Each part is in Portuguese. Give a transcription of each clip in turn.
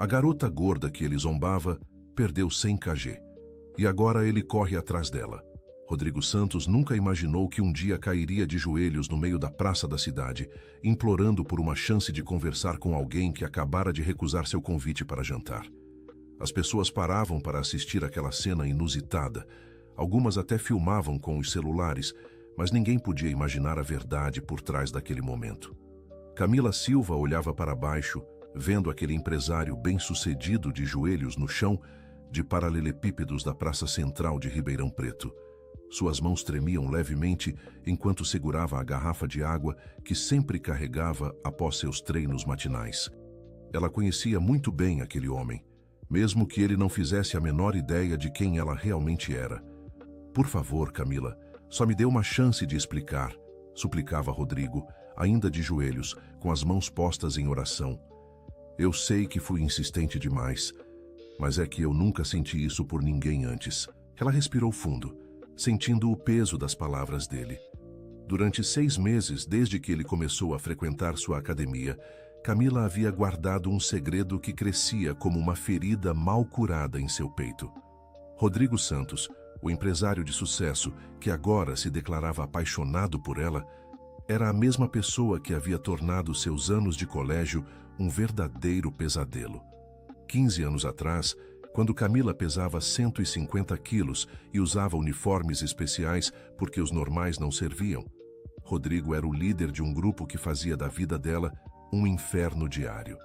A garota gorda que ele zombava perdeu 100 kg. E agora ele corre atrás dela. Rodrigo Santos nunca imaginou que um dia cairia de joelhos no meio da praça da cidade, implorando por uma chance de conversar com alguém que acabara de recusar seu convite para jantar. As pessoas paravam para assistir aquela cena inusitada. Algumas até filmavam com os celulares, mas ninguém podia imaginar a verdade por trás daquele momento. Camila Silva olhava para baixo, vendo aquele empresário bem-sucedido de joelhos no chão de paralelepípedos da Praça Central de Ribeirão Preto. Suas mãos tremiam levemente enquanto segurava a garrafa de água que sempre carregava após seus treinos matinais. Ela conhecia muito bem aquele homem, mesmo que ele não fizesse a menor ideia de quem ela realmente era. "Por favor, Camila, só me dê uma chance de explicar", suplicava Rodrigo, ainda de joelhos, com as mãos postas em oração. "Eu sei que fui insistente demais, mas é que eu nunca senti isso por ninguém antes." Ela respirou fundo, sentindo o peso das palavras dele. Durante 6 meses, desde que ele começou a frequentar sua academia, Camila havia guardado um segredo que crescia como uma ferida mal curada em seu peito. Rodrigo Santos, o empresário de sucesso que agora se declarava apaixonado por ela, era a mesma pessoa que havia tornado seus anos de colégio um verdadeiro pesadelo. 15 anos atrás, quando Camila pesava 150 quilos e usava uniformes especiais porque os normais não serviam, Rodrigo era o líder de um grupo que fazia da vida dela um inferno diário.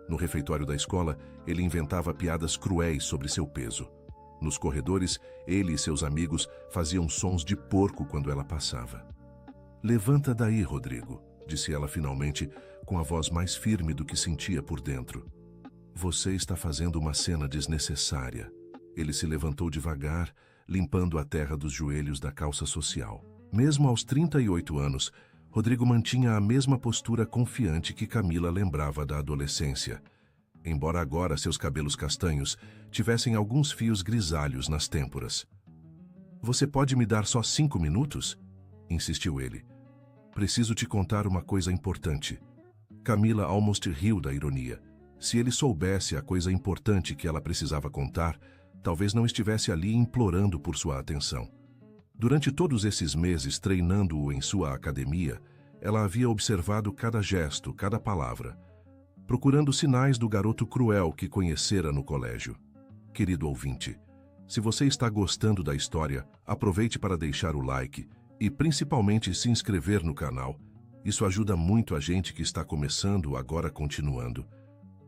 No refeitório da escola, ele inventava piadas cruéis sobre seu peso. Nos corredores, ele e seus amigos faziam sons de porco quando ela passava. "Levanta daí, Rodrigo", disse ela finalmente, com a voz mais firme do que sentia por dentro. "Você está fazendo uma cena desnecessária." Ele se levantou devagar, limpando a terra dos joelhos da calça social. Mesmo aos 38 anos, Rodrigo mantinha a mesma postura confiante que Camila lembrava da adolescência, embora agora seus cabelos castanhos tivessem alguns fios grisalhos nas têmporas. "Você pode me dar só 5 minutos?" insistiu ele. "Preciso te contar uma coisa importante." Camila almost riu da ironia. Se ele soubesse a coisa importante que ela precisava contar, talvez não estivesse ali implorando por sua atenção. Durante todos esses meses treinando-o em sua academia, ela havia observado cada gesto, cada palavra, procurando sinais do garoto cruel que conhecera no colégio. Querido ouvinte, se você está gostando da história, aproveite para deixar o like e principalmente se inscrever no canal. Isso ajuda muito a gente que está começando, agora continuando.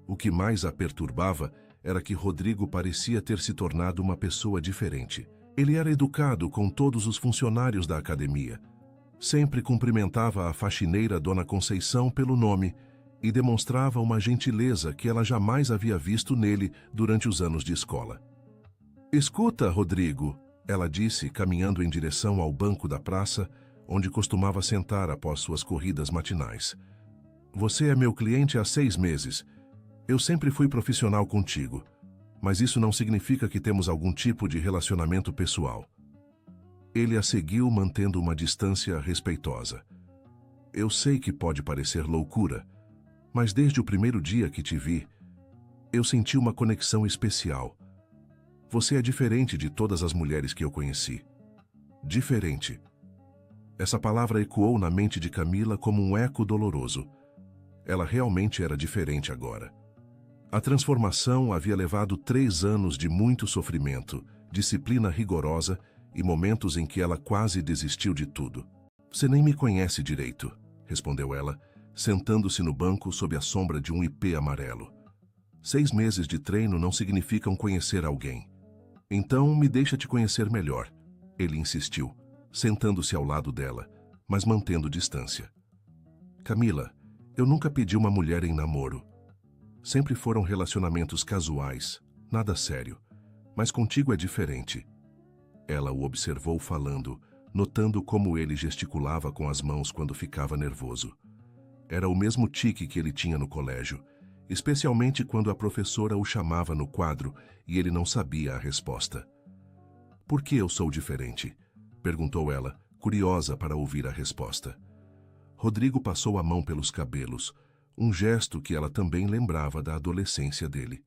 O que mais a perturbava era que Rodrigo parecia ter se tornado uma pessoa diferente. Ele era educado com todos os funcionários da academia. Sempre cumprimentava a faxineira Dona Conceição pelo nome e demonstrava uma gentileza que ela jamais havia visto nele durante os anos de escola. "Escuta, Rodrigo", ela disse, caminhando em direção ao banco da praça, onde costumava sentar após suas corridas matinais. "Você é meu cliente há 6 meses. Eu sempre fui profissional contigo, mas isso não significa que temos algum tipo de relacionamento pessoal." Ele a seguiu mantendo uma distância respeitosa. "Eu sei que pode parecer loucura, mas desde o primeiro dia que te vi, eu senti uma conexão especial. Você é diferente de todas as mulheres que eu conheci. Diferente." Essa palavra ecoou na mente de Camila como um eco doloroso. Ela realmente era diferente agora. A transformação havia levado 3 anos de muito sofrimento, disciplina rigorosa e momentos em que ela quase desistiu de tudo. "Você nem me conhece direito", respondeu ela, sentando-se no banco sob a sombra de um ipê amarelo. 6 meses de treino não significam conhecer alguém. "Então me deixa te conhecer melhor", ele insistiu, sentando-se ao lado dela, mas mantendo distância. "Camila, eu nunca pedi uma mulher em namoro. Sempre foram relacionamentos casuais, nada sério, mas contigo é diferente." Ela o observou falando, notando como ele gesticulava com as mãos quando ficava nervoso. Era o mesmo tique que ele tinha no colégio, especialmente quando a professora o chamava no quadro e ele não sabia a resposta. "Por que eu sou diferente?" perguntou ela, curiosa para ouvir a resposta. Rodrigo passou a mão pelos cabelos, um gesto que ela também lembrava da adolescência dele.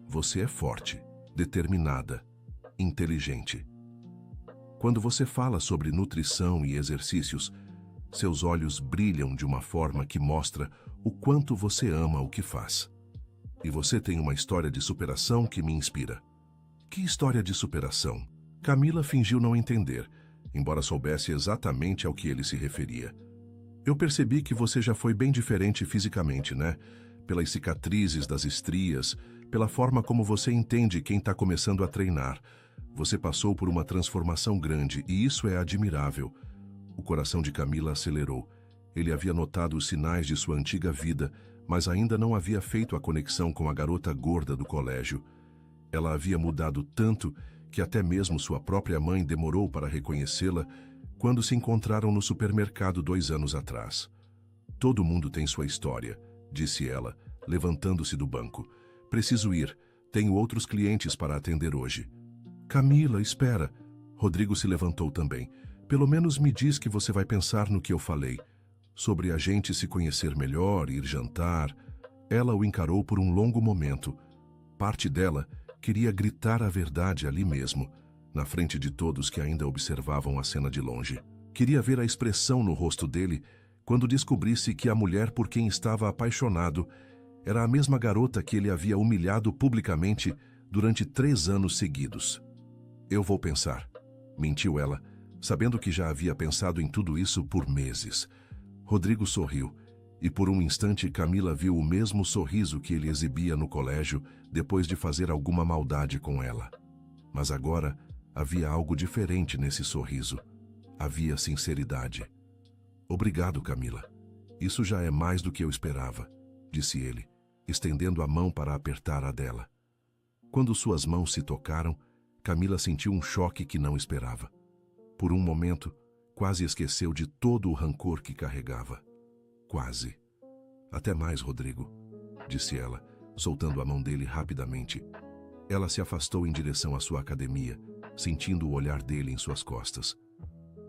Você é forte, determinada, inteligente. Quando você fala sobre nutrição e exercícios, seus olhos brilham de uma forma que mostra o quanto você ama o que faz. E você tem uma história de superação que me inspira. Que história de superação? Camila fingiu não entender, embora soubesse exatamente ao que ele se referia. Eu percebi que você já foi bem diferente fisicamente, né? Pelas cicatrizes das estrias, pela forma como você entende quem está começando a treinar. Você passou por uma transformação grande e isso é admirável. O coração de Camila acelerou. Ele havia notado os sinais de sua antiga vida, mas ainda não havia feito a conexão com a garota gorda do colégio. Ela havia mudado tanto que até mesmo sua própria mãe demorou para reconhecê-la quando se encontraram no supermercado 2 anos atrás. Todo mundo tem sua história, disse ela, levantando-se do banco. Preciso ir. Tenho outros clientes para atender hoje. Camila, espera. Rodrigo se levantou também. Pelo menos me diz que você vai pensar no que eu falei. Sobre a gente se conhecer melhor, ir jantar. Ela o encarou por um longo momento. Parte dela queria gritar a verdade ali mesmo, na frente de todos que ainda observavam a cena de longe. Queria ver a expressão no rosto dele quando descobrisse que a mulher por quem estava apaixonado era a mesma garota que ele havia humilhado publicamente durante 3 anos seguidos. Eu vou pensar, mentiu ela, sabendo que já havia pensado em tudo isso por meses. Rodrigo sorriu, e por um instante Camila viu o mesmo sorriso que ele exibia no colégio depois de fazer alguma maldade com ela. Mas agora havia algo diferente nesse sorriso. Havia sinceridade. Obrigado, Camila. Isso já é mais do que eu esperava, disse ele, estendendo a mão para apertar a dela. Quando suas mãos se tocaram, Camila sentiu um choque que não esperava. Por um momento, quase esqueceu de todo o rancor que carregava. Quase. Até mais, Rodrigo, disse ela, soltando a mão dele rapidamente. Ela se afastou em direção à sua academia, sentindo o olhar dele em suas costas.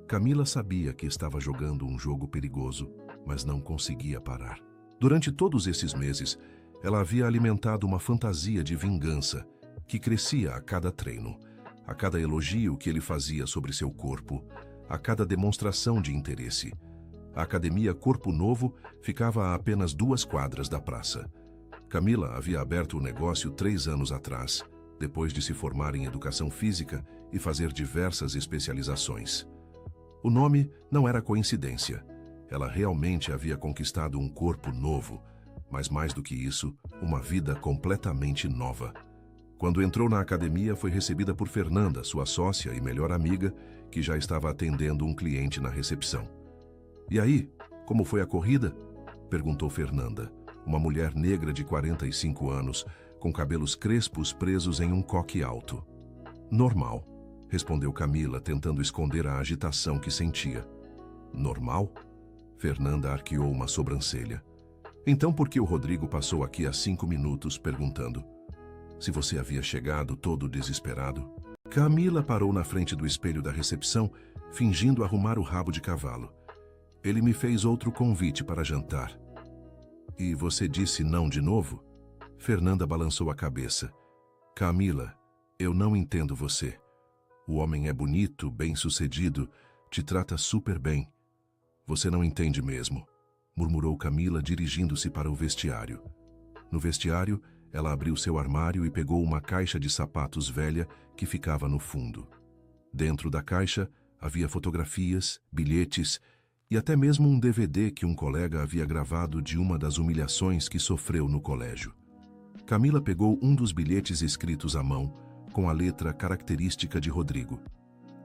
Camila sabia que estava jogando um jogo perigoso, mas não conseguia parar. Durante todos esses meses, ela havia alimentado uma fantasia de vingança que crescia a cada treino, a cada elogio que ele fazia sobre seu corpo, a cada demonstração de interesse. A academia Corpo Novo ficava a apenas 2 quadras da praça. Camila havia aberto o negócio 3 anos atrás, depois de se formar em educação física e fazer diversas especializações. O nome não era coincidência. Ela realmente havia conquistado um corpo novo, mas mais do que isso, uma vida completamente nova. Quando entrou na academia, foi recebida por Fernanda, sua sócia e melhor amiga, que já estava atendendo um cliente na recepção. E aí, como foi a corrida? Perguntou Fernanda, uma mulher negra de 45 anos, com cabelos crespos presos em um coque alto. Normal, respondeu Camila, tentando esconder a agitação que sentia. Normal? Fernanda arqueou uma sobrancelha. Então por que o Rodrigo passou aqui há 5 minutos perguntando? Se você havia chegado todo desesperado? Camila parou na frente do espelho da recepção, fingindo arrumar o rabo de cavalo. Ele me fez outro convite para jantar. E você disse não de novo? Fernanda balançou a cabeça. Camila, eu não entendo você. O homem é bonito, bem-sucedido, te trata super bem. Você não entende mesmo, murmurou Camila, dirigindo-se para o vestiário. No vestiário, ela abriu seu armário e pegou uma caixa de sapatos velha que ficava no fundo. Dentro da caixa havia fotografias, bilhetes e até mesmo um DVD que um colega havia gravado de uma das humilhações que sofreu no colégio. Camila pegou um dos bilhetes escritos à mão, com a letra característica de Rodrigo.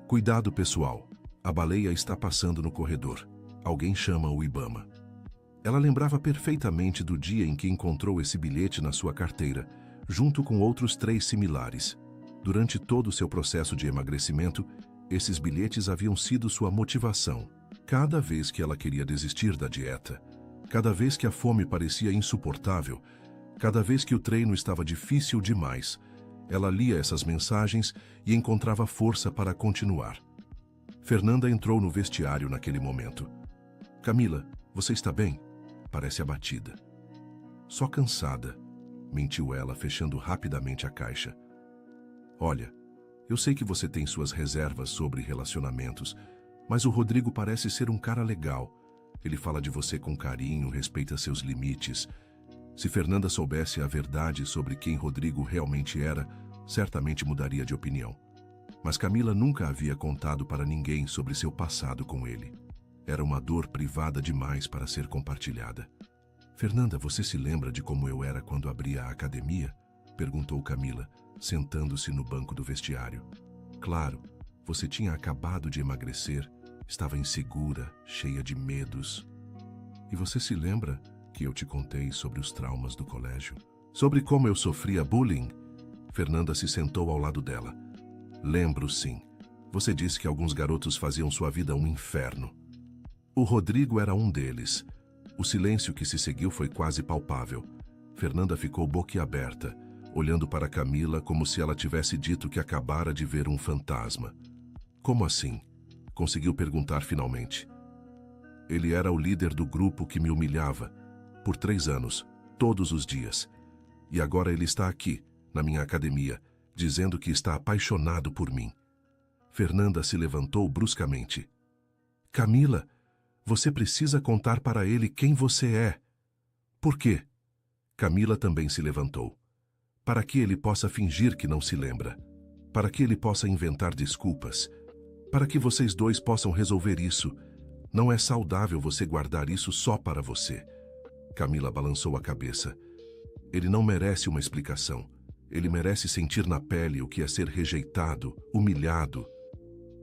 Cuidado, pessoal. A baleia está passando no corredor. Alguém chama o Ibama. Ela lembrava perfeitamente do dia em que encontrou esse bilhete na sua carteira, junto com outros 3 similares. Durante todo o seu processo de emagrecimento, esses bilhetes haviam sido sua motivação. Cada vez que ela queria desistir da dieta, cada vez que a fome parecia insuportável, cada vez que o treino estava difícil demais, ela lia essas mensagens e encontrava força para continuar. Fernanda entrou no vestiário naquele momento. Camila, você está bem? Parece abatida. Só cansada. mentiu ela, fechando rapidamente a caixa. Olha, eu sei que você tem suas reservas sobre relacionamentos, mas o Rodrigo parece ser um cara legal. Ele fala de você com carinho, respeita seus limites. Se Fernanda soubesse a verdade sobre quem Rodrigo realmente era, certamente mudaria de opinião. Mas Camila nunca havia contado para ninguém sobre seu passado com ele. Era uma dor privada demais para ser compartilhada. Fernanda, você se lembra de como eu era quando abri a academia? Perguntou Camila, sentando-se no banco do vestiário. Claro, você tinha acabado de emagrecer, estava insegura, cheia de medos. E você se lembra que eu te contei sobre os traumas do colégio? Sobre como eu sofria bullying? Fernanda se sentou ao lado dela. Lembro, sim. Você disse que alguns garotos faziam sua vida um inferno. O Rodrigo era um deles. O silêncio que se seguiu foi quase palpável. Fernanda ficou boquiaberta, olhando para Camila como se ela tivesse dito que acabara de ver um fantasma. Como assim? Conseguiu perguntar finalmente. Ele era o líder do grupo que me humilhava, por 3 anos, todos os dias. E agora ele está aqui, na minha academia, dizendo que está apaixonado por mim. Fernanda se levantou bruscamente. Camila, você precisa contar para ele quem você é. Por quê? Camila também se levantou. Para que ele possa fingir que não se lembra. Para que ele possa inventar desculpas. Para que vocês dois possam resolver isso. Não é saudável você guardar isso só para você. Camila balançou a cabeça. Ele não merece uma explicação. Ele merece sentir na pele o que é ser rejeitado, humilhado.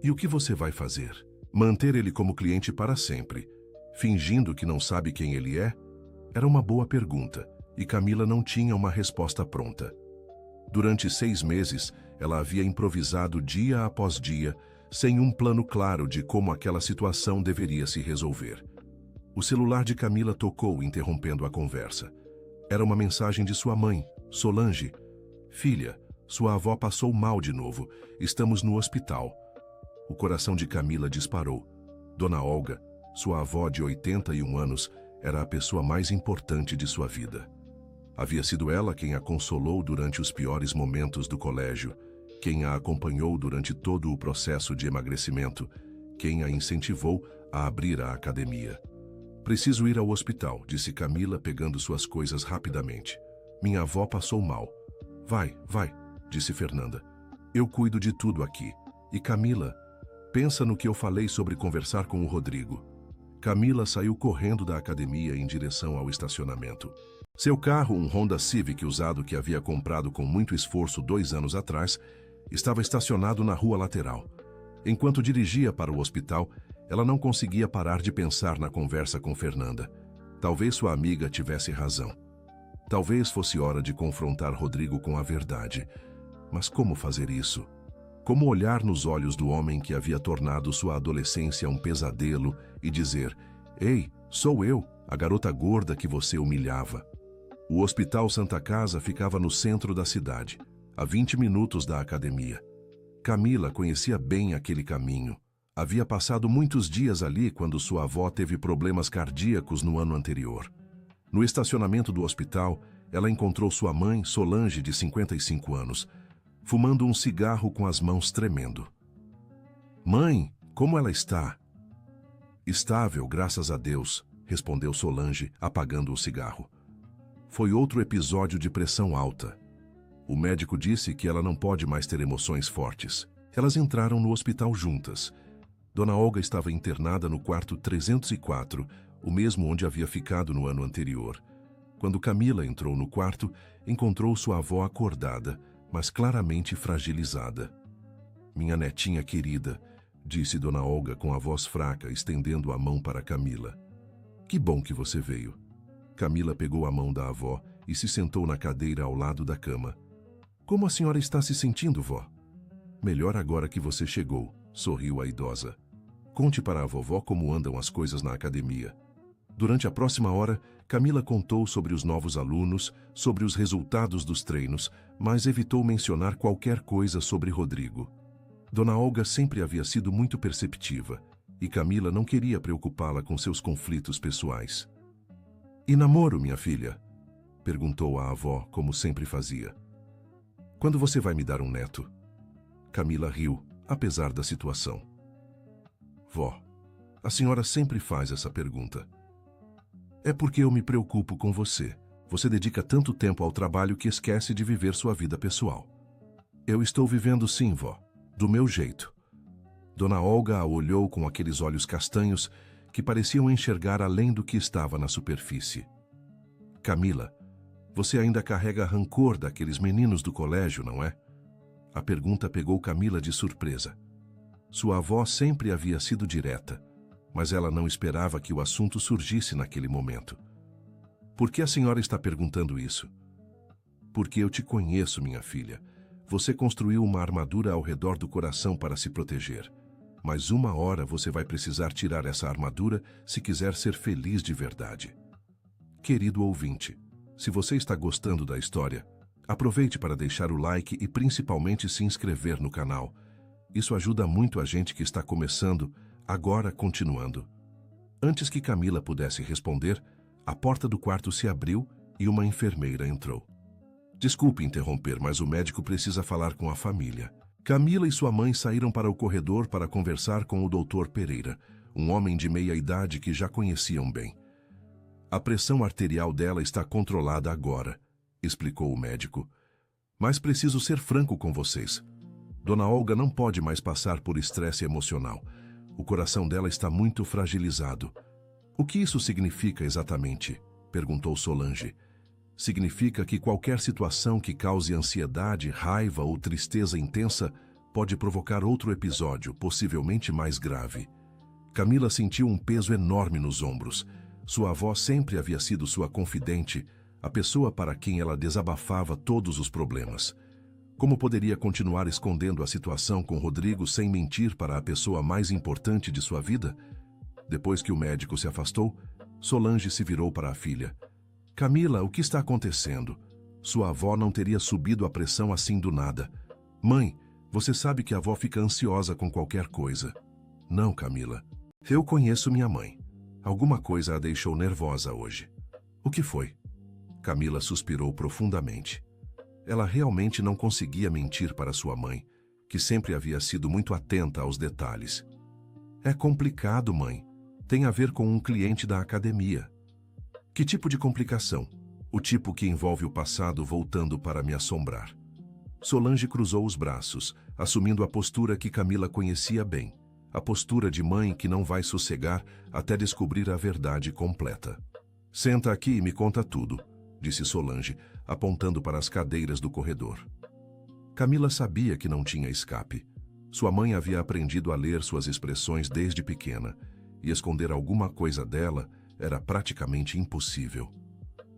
E o que você vai fazer? Manter ele como cliente para sempre, fingindo que não sabe quem ele é? Era uma boa pergunta, e Camila não tinha uma resposta pronta. Durante 6 meses, ela havia improvisado dia após dia, sem um plano claro de como aquela situação deveria se resolver. O celular de Camila tocou, interrompendo a conversa. Era uma mensagem de sua mãe, Solange. Filha, sua avó passou mal de novo. Estamos no hospital. O coração de Camila disparou. Dona Olga, sua avó de 81 anos, era a pessoa mais importante de sua vida. Havia sido ela quem a consolou durante os piores momentos do colégio, quem a acompanhou durante todo o processo de emagrecimento, quem a incentivou a abrir a academia. Preciso ir ao hospital, disse Camila, pegando suas coisas rapidamente. Minha avó passou mal. Vai, disse Fernanda. Eu cuido de tudo aqui. E Camila, pensa no que eu falei sobre conversar com o Rodrigo. Camila saiu correndo da academia em direção ao estacionamento. Seu carro, um Honda Civic usado que havia comprado com muito esforço 2 anos atrás, estava estacionado na rua lateral. Enquanto dirigia para o hospital, ela não conseguia parar de pensar na conversa com Fernanda. Talvez sua amiga tivesse razão. Talvez fosse hora de confrontar Rodrigo com a verdade. Mas como fazer isso? Como olhar nos olhos do homem que havia tornado sua adolescência um pesadelo e dizer: Ei, sou eu, a garota gorda que você humilhava. O Hospital Santa Casa ficava no centro da cidade, a 20 minutos da academia. Camila conhecia bem aquele caminho. Havia passado muitos dias ali quando sua avó teve problemas cardíacos no ano anterior. No estacionamento do hospital, ela encontrou sua mãe, Solange, de 55 anos, fumando um cigarro com as mãos tremendo. Mãe, como ela está? Estável, graças a Deus, respondeu Solange, apagando o cigarro. Foi outro episódio de pressão alta. O médico disse que ela não pode mais ter emoções fortes. Elas entraram no hospital juntas. Dona Olga estava internada no quarto 304, o mesmo onde havia ficado no ano anterior. Quando Camila entrou no quarto, encontrou sua avó acordada, mas claramente fragilizada. Minha netinha querida, disse Dona Olga com a voz fraca, estendendo a mão para Camila. Que bom que você veio. Camila pegou a mão da avó e se sentou na cadeira ao lado da cama. Como a senhora está se sentindo, vó? Melhor agora que você chegou, sorriu a idosa. Conte para a vovó como andam as coisas na academia. Durante a próxima hora, Camila contou sobre os novos alunos, sobre os resultados dos treinos, mas evitou mencionar qualquer coisa sobre Rodrigo. Dona Olga sempre havia sido muito perceptiva, e Camila não queria preocupá-la com seus conflitos pessoais. E namoro, minha filha? Perguntou a avó, como sempre fazia. Quando você vai me dar um neto? Camila riu, apesar da situação. Vó, a senhora sempre faz essa pergunta. É porque eu me preocupo com você. Você dedica tanto tempo ao trabalho que esquece de viver sua vida pessoal. Eu estou vivendo sim, vó, do meu jeito. Dona Olga a olhou com aqueles olhos castanhos que pareciam enxergar além do que estava na superfície. Camila, você ainda carrega rancor daqueles meninos do colégio, não é? A pergunta pegou Camila de surpresa. Sua avó sempre havia sido direta, mas ela não esperava que o assunto surgisse naquele momento. Por que a senhora está perguntando isso? Porque eu te conheço, minha filha. Você construiu uma armadura ao redor do coração para se proteger. Mas uma hora você vai precisar tirar essa armadura se quiser ser feliz de verdade. Querido ouvinte, se você está gostando da história, aproveite para deixar o like e principalmente se inscrever no canal. Isso ajuda muito a gente que está começando, agora continuando. Antes que Camila pudesse responder, a porta do quarto se abriu e uma enfermeira entrou. Desculpe interromper, mas o médico precisa falar com a família. Camila e sua mãe saíram para o corredor para conversar com o Dr. Pereira, um homem de meia idade que já conheciam bem. A pressão arterial dela está controlada agora, explicou o médico. Mas preciso ser franco com vocês. Dona Olga não pode mais passar por estresse emocional. O coração dela está muito fragilizado. O que isso significa exatamente? Perguntou Solange. Significa que qualquer situação que cause ansiedade, raiva ou tristeza intensa pode provocar outro episódio, possivelmente mais grave. Camila sentiu um peso enorme nos ombros. Sua avó sempre havia sido sua confidente, a pessoa para quem ela desabafava todos os problemas. Como poderia continuar escondendo a situação com Rodrigo sem mentir para a pessoa mais importante de sua vida? Depois que o médico se afastou, Solange se virou para a filha. Camila, o que está acontecendo? Sua avó não teria subido a pressão assim do nada. Mãe, você sabe que a avó fica ansiosa com qualquer coisa. Não, Camila. Eu conheço minha mãe. Alguma coisa a deixou nervosa hoje. O que foi? Camila suspirou profundamente. Ela realmente não conseguia mentir para sua mãe, que sempre havia sido muito atenta aos detalhes. É complicado, mãe. Tem a ver com um cliente da academia. Que tipo de complicação? O tipo que envolve o passado voltando para me assombrar. Solange cruzou os braços, assumindo a postura que Camila conhecia bem. A postura de mãe que não vai sossegar até descobrir a verdade completa. Senta aqui e me conta tudo, disse Solange, apontando para as cadeiras do corredor. Camila sabia que não tinha escape. Sua mãe havia aprendido a ler suas expressões desde pequena, e esconder alguma coisa dela era praticamente impossível.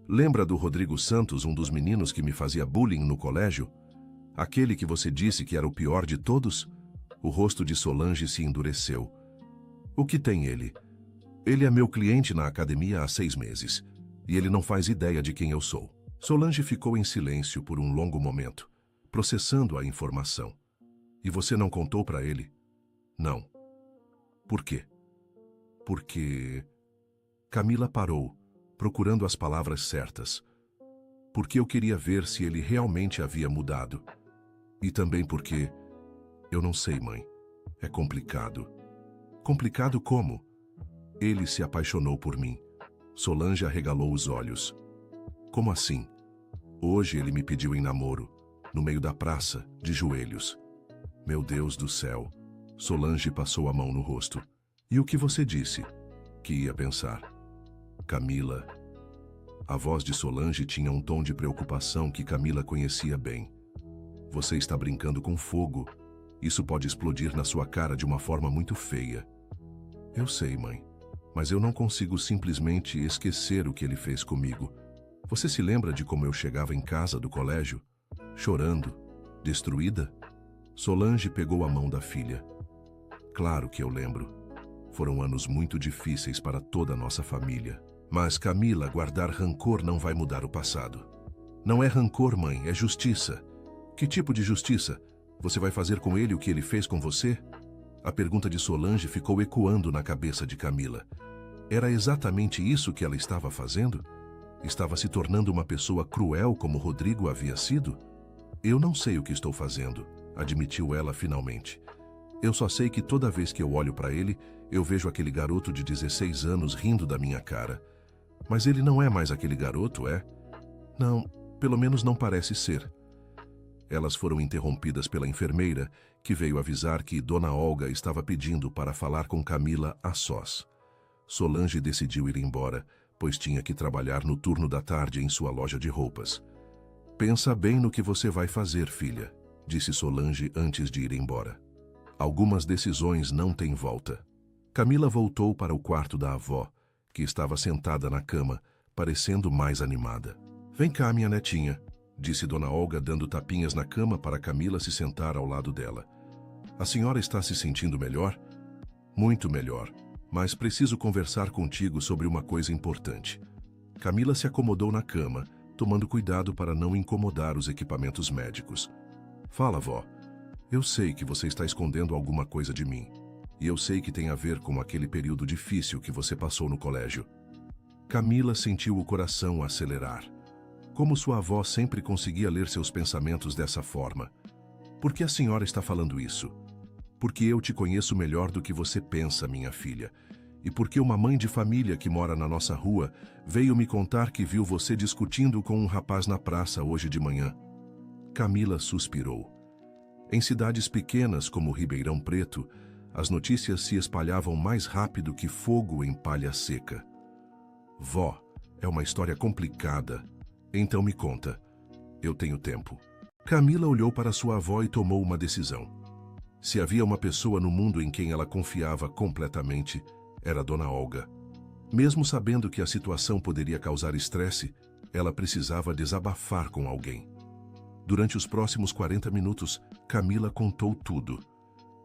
Lembra do Rodrigo Santos, um dos meninos que me fazia bullying no colégio? Aquele que você disse que era o pior de todos? O rosto de Solange se endureceu. O que tem ele? Ele é meu cliente na academia há 6 meses, e ele não faz ideia de quem eu sou. Solange ficou em silêncio por um longo momento, processando a informação. E você não contou para ele? Não. Por quê? Porque... Camila parou, procurando as palavras certas. Porque eu queria ver se ele realmente havia mudado. E também porque... Eu não sei, mãe. É complicado. Complicado como? Ele se apaixonou por mim. Solange arregalou os olhos. Como assim? Hoje ele me pediu em namoro, no meio da praça, de joelhos. Meu Deus do céu. Solange passou a mão no rosto. E o que você disse? Que ia pensar? Camila. A voz de Solange tinha um tom de preocupação que Camila conhecia bem. Você está brincando com fogo. Isso pode explodir na sua cara de uma forma muito feia. Eu sei, mãe, mas eu não consigo simplesmente esquecer o que ele fez comigo. Você se lembra de como eu chegava em casa do colégio? Chorando, destruída? Solange pegou a mão da filha. Claro que eu lembro. Foram anos muito difíceis para toda a nossa família. Mas, Camila, guardar rancor não vai mudar o passado. Não é rancor, mãe, é justiça. Que tipo de justiça? Você vai fazer com ele o que ele fez com você? A pergunta de Solange ficou ecoando na cabeça de Camila. Era exatamente isso que ela estava fazendo? Estava se tornando uma pessoa cruel como Rodrigo havia sido? Eu não sei o que estou fazendo, admitiu ela finalmente. Eu só sei que toda vez que eu olho para ele, eu vejo aquele garoto de 16 anos rindo da minha cara. Mas ele não é mais aquele garoto, é? Não, pelo menos não parece ser. Elas foram interrompidas pela enfermeira, que veio avisar que Dona Olga estava pedindo para falar com Camila a sós. Solange decidiu ir embora, pois tinha que trabalhar no turno da tarde em sua loja de roupas. Pensa bem no que você vai fazer, filha, disse Solange antes de ir embora. Algumas decisões não têm volta. Camila voltou para o quarto da avó, que estava sentada na cama, parecendo mais animada. Vem cá, minha netinha, disse Dona Olga dando tapinhas na cama para Camila se sentar ao lado dela. A senhora está se sentindo melhor? Muito melhor, mas preciso conversar contigo sobre uma coisa importante. Camila se acomodou na cama, tomando cuidado para não incomodar os equipamentos médicos. Fala, vó. Eu sei que você está escondendo alguma coisa de mim. E eu sei que tem a ver com aquele período difícil que você passou no colégio. Camila sentiu o coração acelerar. Como sua avó sempre conseguia ler seus pensamentos dessa forma. Por que a senhora está falando isso? Porque eu te conheço melhor do que você pensa, minha filha. E porque uma mãe de família que mora na nossa rua veio me contar que viu você discutindo com um rapaz na praça hoje de manhã. Camila suspirou. Em cidades pequenas como Ribeirão Preto, as notícias se espalhavam mais rápido que fogo em palha seca. Vó, é uma história complicada. Então me conta. Eu tenho tempo. Camila olhou para sua avó e tomou uma decisão. Se havia uma pessoa no mundo em quem ela confiava completamente, era Dona Olga. Mesmo sabendo que a situação poderia causar estresse, ela precisava desabafar com alguém. Durante os próximos 40 minutos, Camila contou tudo.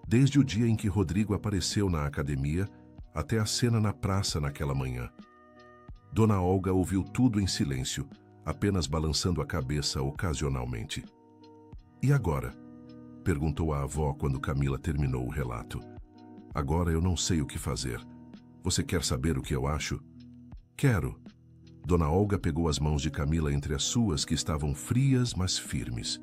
Desde o dia em que Rodrigo apareceu na academia, até a cena na praça naquela manhã. Dona Olga ouviu tudo em silêncio, apenas balançando a cabeça ocasionalmente. E agora? Perguntou a avó quando Camila terminou o relato. Agora eu não sei o que fazer. Você quer saber o que eu acho? Quero. Dona Olga pegou as mãos de Camila entre as suas, que estavam frias, mas firmes.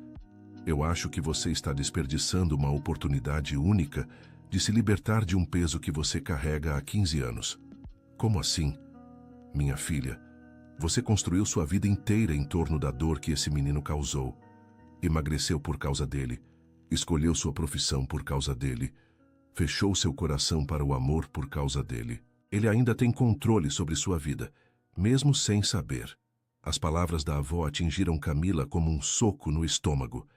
Eu acho que você está desperdiçando uma oportunidade única de se libertar de um peso que você carrega há 15 anos. Como assim? Minha filha, você construiu sua vida inteira em torno da dor que esse menino causou. Emagreceu por causa dele. Escolheu sua profissão por causa dele. Fechou seu coração para o amor por causa dele. Ele ainda tem controle sobre sua vida, mesmo sem saber. As palavras da avó atingiram Camila como um soco no estômago.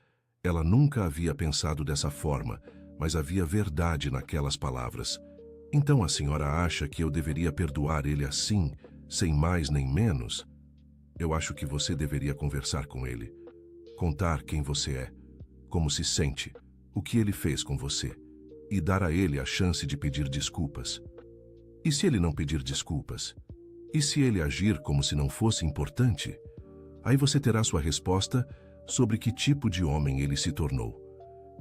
Ela nunca havia pensado dessa forma, mas havia verdade naquelas palavras. Então a senhora acha que eu deveria perdoar ele assim, sem mais nem menos? Eu acho que você deveria conversar com ele. Contar quem você é, como se sente, o que ele fez com você, e dar a ele a chance de pedir desculpas. E se ele não pedir desculpas? E se ele agir como se não fosse importante? Aí você terá sua resposta sobre que tipo de homem ele se tornou,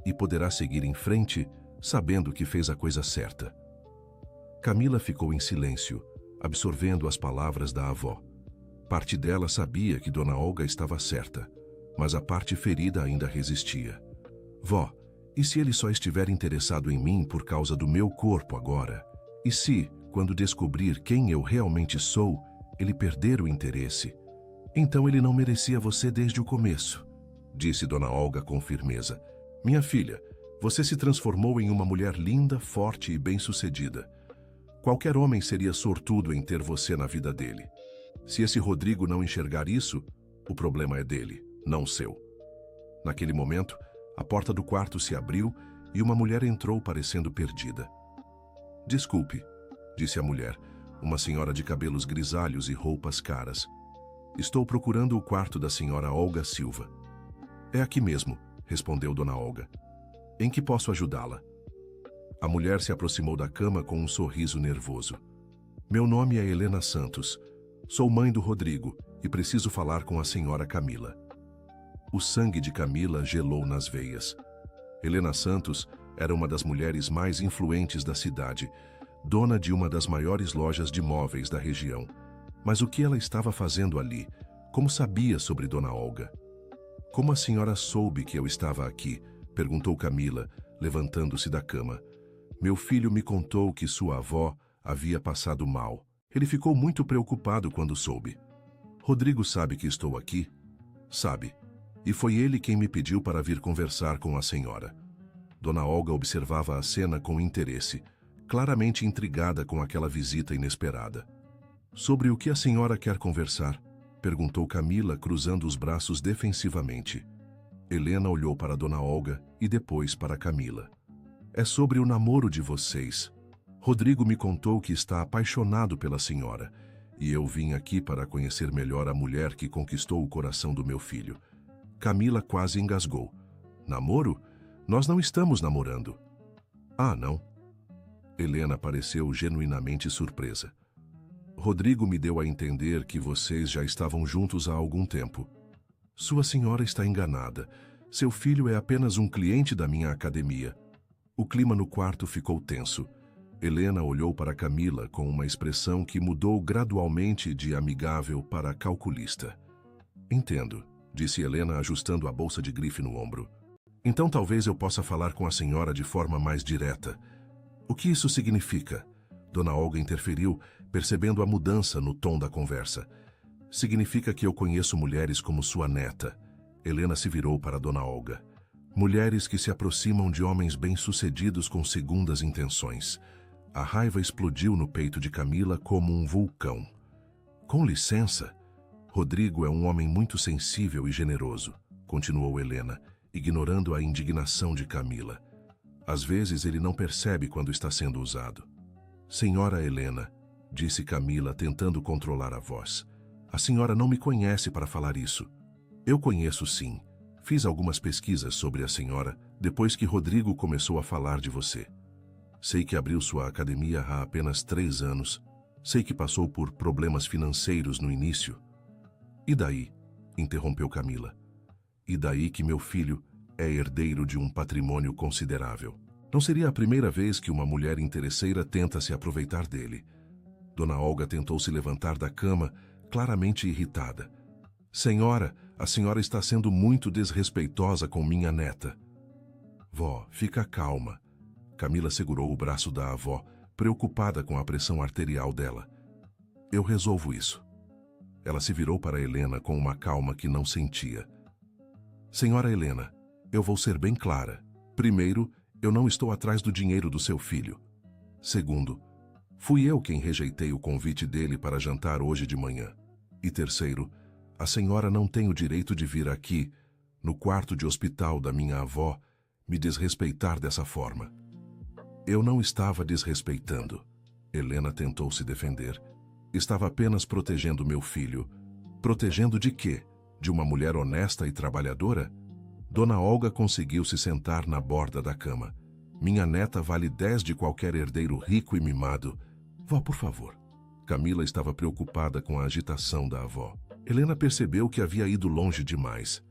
e poderá seguir em frente sabendo que fez a coisa certa. Camila ficou em silêncio, absorvendo as palavras da avó. Parte dela sabia que Dona Olga estava certa, mas a parte ferida ainda resistia. Vó, e se ele só estiver interessado em mim por causa do meu corpo agora? E se, quando descobrir quem eu realmente sou, ele perder o interesse? Então ele não merecia você desde o começo, disse Dona Olga com firmeza. Minha filha, você se transformou em uma mulher linda, forte e bem-sucedida. Qualquer homem seria sortudo em ter você na vida dele. Se esse Rodrigo não enxergar isso, o problema é dele, não seu. Naquele momento, a porta do quarto se abriu e uma mulher entrou parecendo perdida. Desculpe, disse a mulher, uma senhora de cabelos grisalhos e roupas caras. Estou procurando o quarto da senhora Olga Silva. É aqui mesmo, respondeu Dona Olga. Em que posso ajudá-la? A mulher se aproximou da cama com um sorriso nervoso. Meu nome é Helena Santos. Sou mãe do Rodrigo e preciso falar com a senhora Camila. O sangue de Camila gelou nas veias. Helena Santos era uma das mulheres mais influentes da cidade, dona de uma das maiores lojas de móveis da região. Mas o que ela estava fazendo ali? Como sabia sobre Dona Olga? Como a senhora soube que eu estava aqui? Perguntou Camila, levantando-se da cama. Meu filho me contou que sua avó havia passado mal. Ele ficou muito preocupado quando soube. Rodrigo sabe que estou aqui? Sabe. E foi ele quem me pediu para vir conversar com a senhora. Dona Olga observava a cena com interesse, claramente intrigada com aquela visita inesperada. Sobre o que a senhora quer conversar? Perguntou Camila, cruzando os braços defensivamente. Helena olhou para Dona Olga e depois para Camila. É sobre o namoro de vocês. Rodrigo me contou que está apaixonado pela senhora, e eu vim aqui para conhecer melhor a mulher que conquistou o coração do meu filho. Camila quase engasgou. Namoro? Nós não estamos namorando. Ah, não? Helena pareceu genuinamente surpresa. Rodrigo me deu a entender que vocês já estavam juntos há algum tempo. Sua senhora está enganada. Seu filho é apenas um cliente da minha academia. O clima no quarto ficou tenso. Helena olhou para Camila com uma expressão que mudou gradualmente de amigável para calculista. Entendo, disse Helena, ajustando a bolsa de grife no ombro. Então talvez eu possa falar com a senhora de forma mais direta. O que isso significa? Dona Olga interferiu, percebendo a mudança no tom da conversa. Significa que eu conheço mulheres como sua neta. Helena se virou para Dona Olga. Mulheres que se aproximam de homens bem-sucedidos com segundas intenções. A raiva explodiu no peito de Camila como um vulcão. Com licença, Rodrigo é um homem muito sensível e generoso, continuou Helena, ignorando a indignação de Camila. Às vezes ele não percebe quando está sendo usado. Senhora Helena, disse Camila, tentando controlar a voz. A senhora não me conhece para falar isso. Eu conheço sim. Fiz algumas pesquisas sobre a senhora depois que Rodrigo começou a falar de você. Sei que abriu sua academia há apenas 3 anos. Sei que passou por problemas financeiros no início. E daí? Interrompeu Camila. E daí que meu filho é herdeiro de um patrimônio considerável. Não seria a primeira vez que uma mulher interesseira tenta se aproveitar dele. Dona Olga tentou se levantar da cama, claramente irritada. Senhora, a senhora está sendo muito desrespeitosa com minha neta. Vó, fica calma. Camila segurou o braço da avó, preocupada com a pressão arterial dela. Eu resolvo isso. Ela se virou para Helena com uma calma que não sentia. Senhora Helena, eu vou ser bem clara. Primeiro, eu não estou atrás do dinheiro do seu filho. Segundo, fui eu quem rejeitei o convite dele para jantar hoje de manhã. E terceiro, a senhora não tem o direito de vir aqui, no quarto de hospital da minha avó, me desrespeitar dessa forma. Eu não estava desrespeitando. Helena tentou se defender. Estava apenas protegendo meu filho. Protegendo de quê? De uma mulher honesta e trabalhadora? Dona Olga conseguiu se sentar na borda da cama. Minha neta vale 10 de qualquer herdeiro rico e mimado. Vó, por favor. Camila estava preocupada com a agitação da avó. Helena percebeu que havia ido longe demais.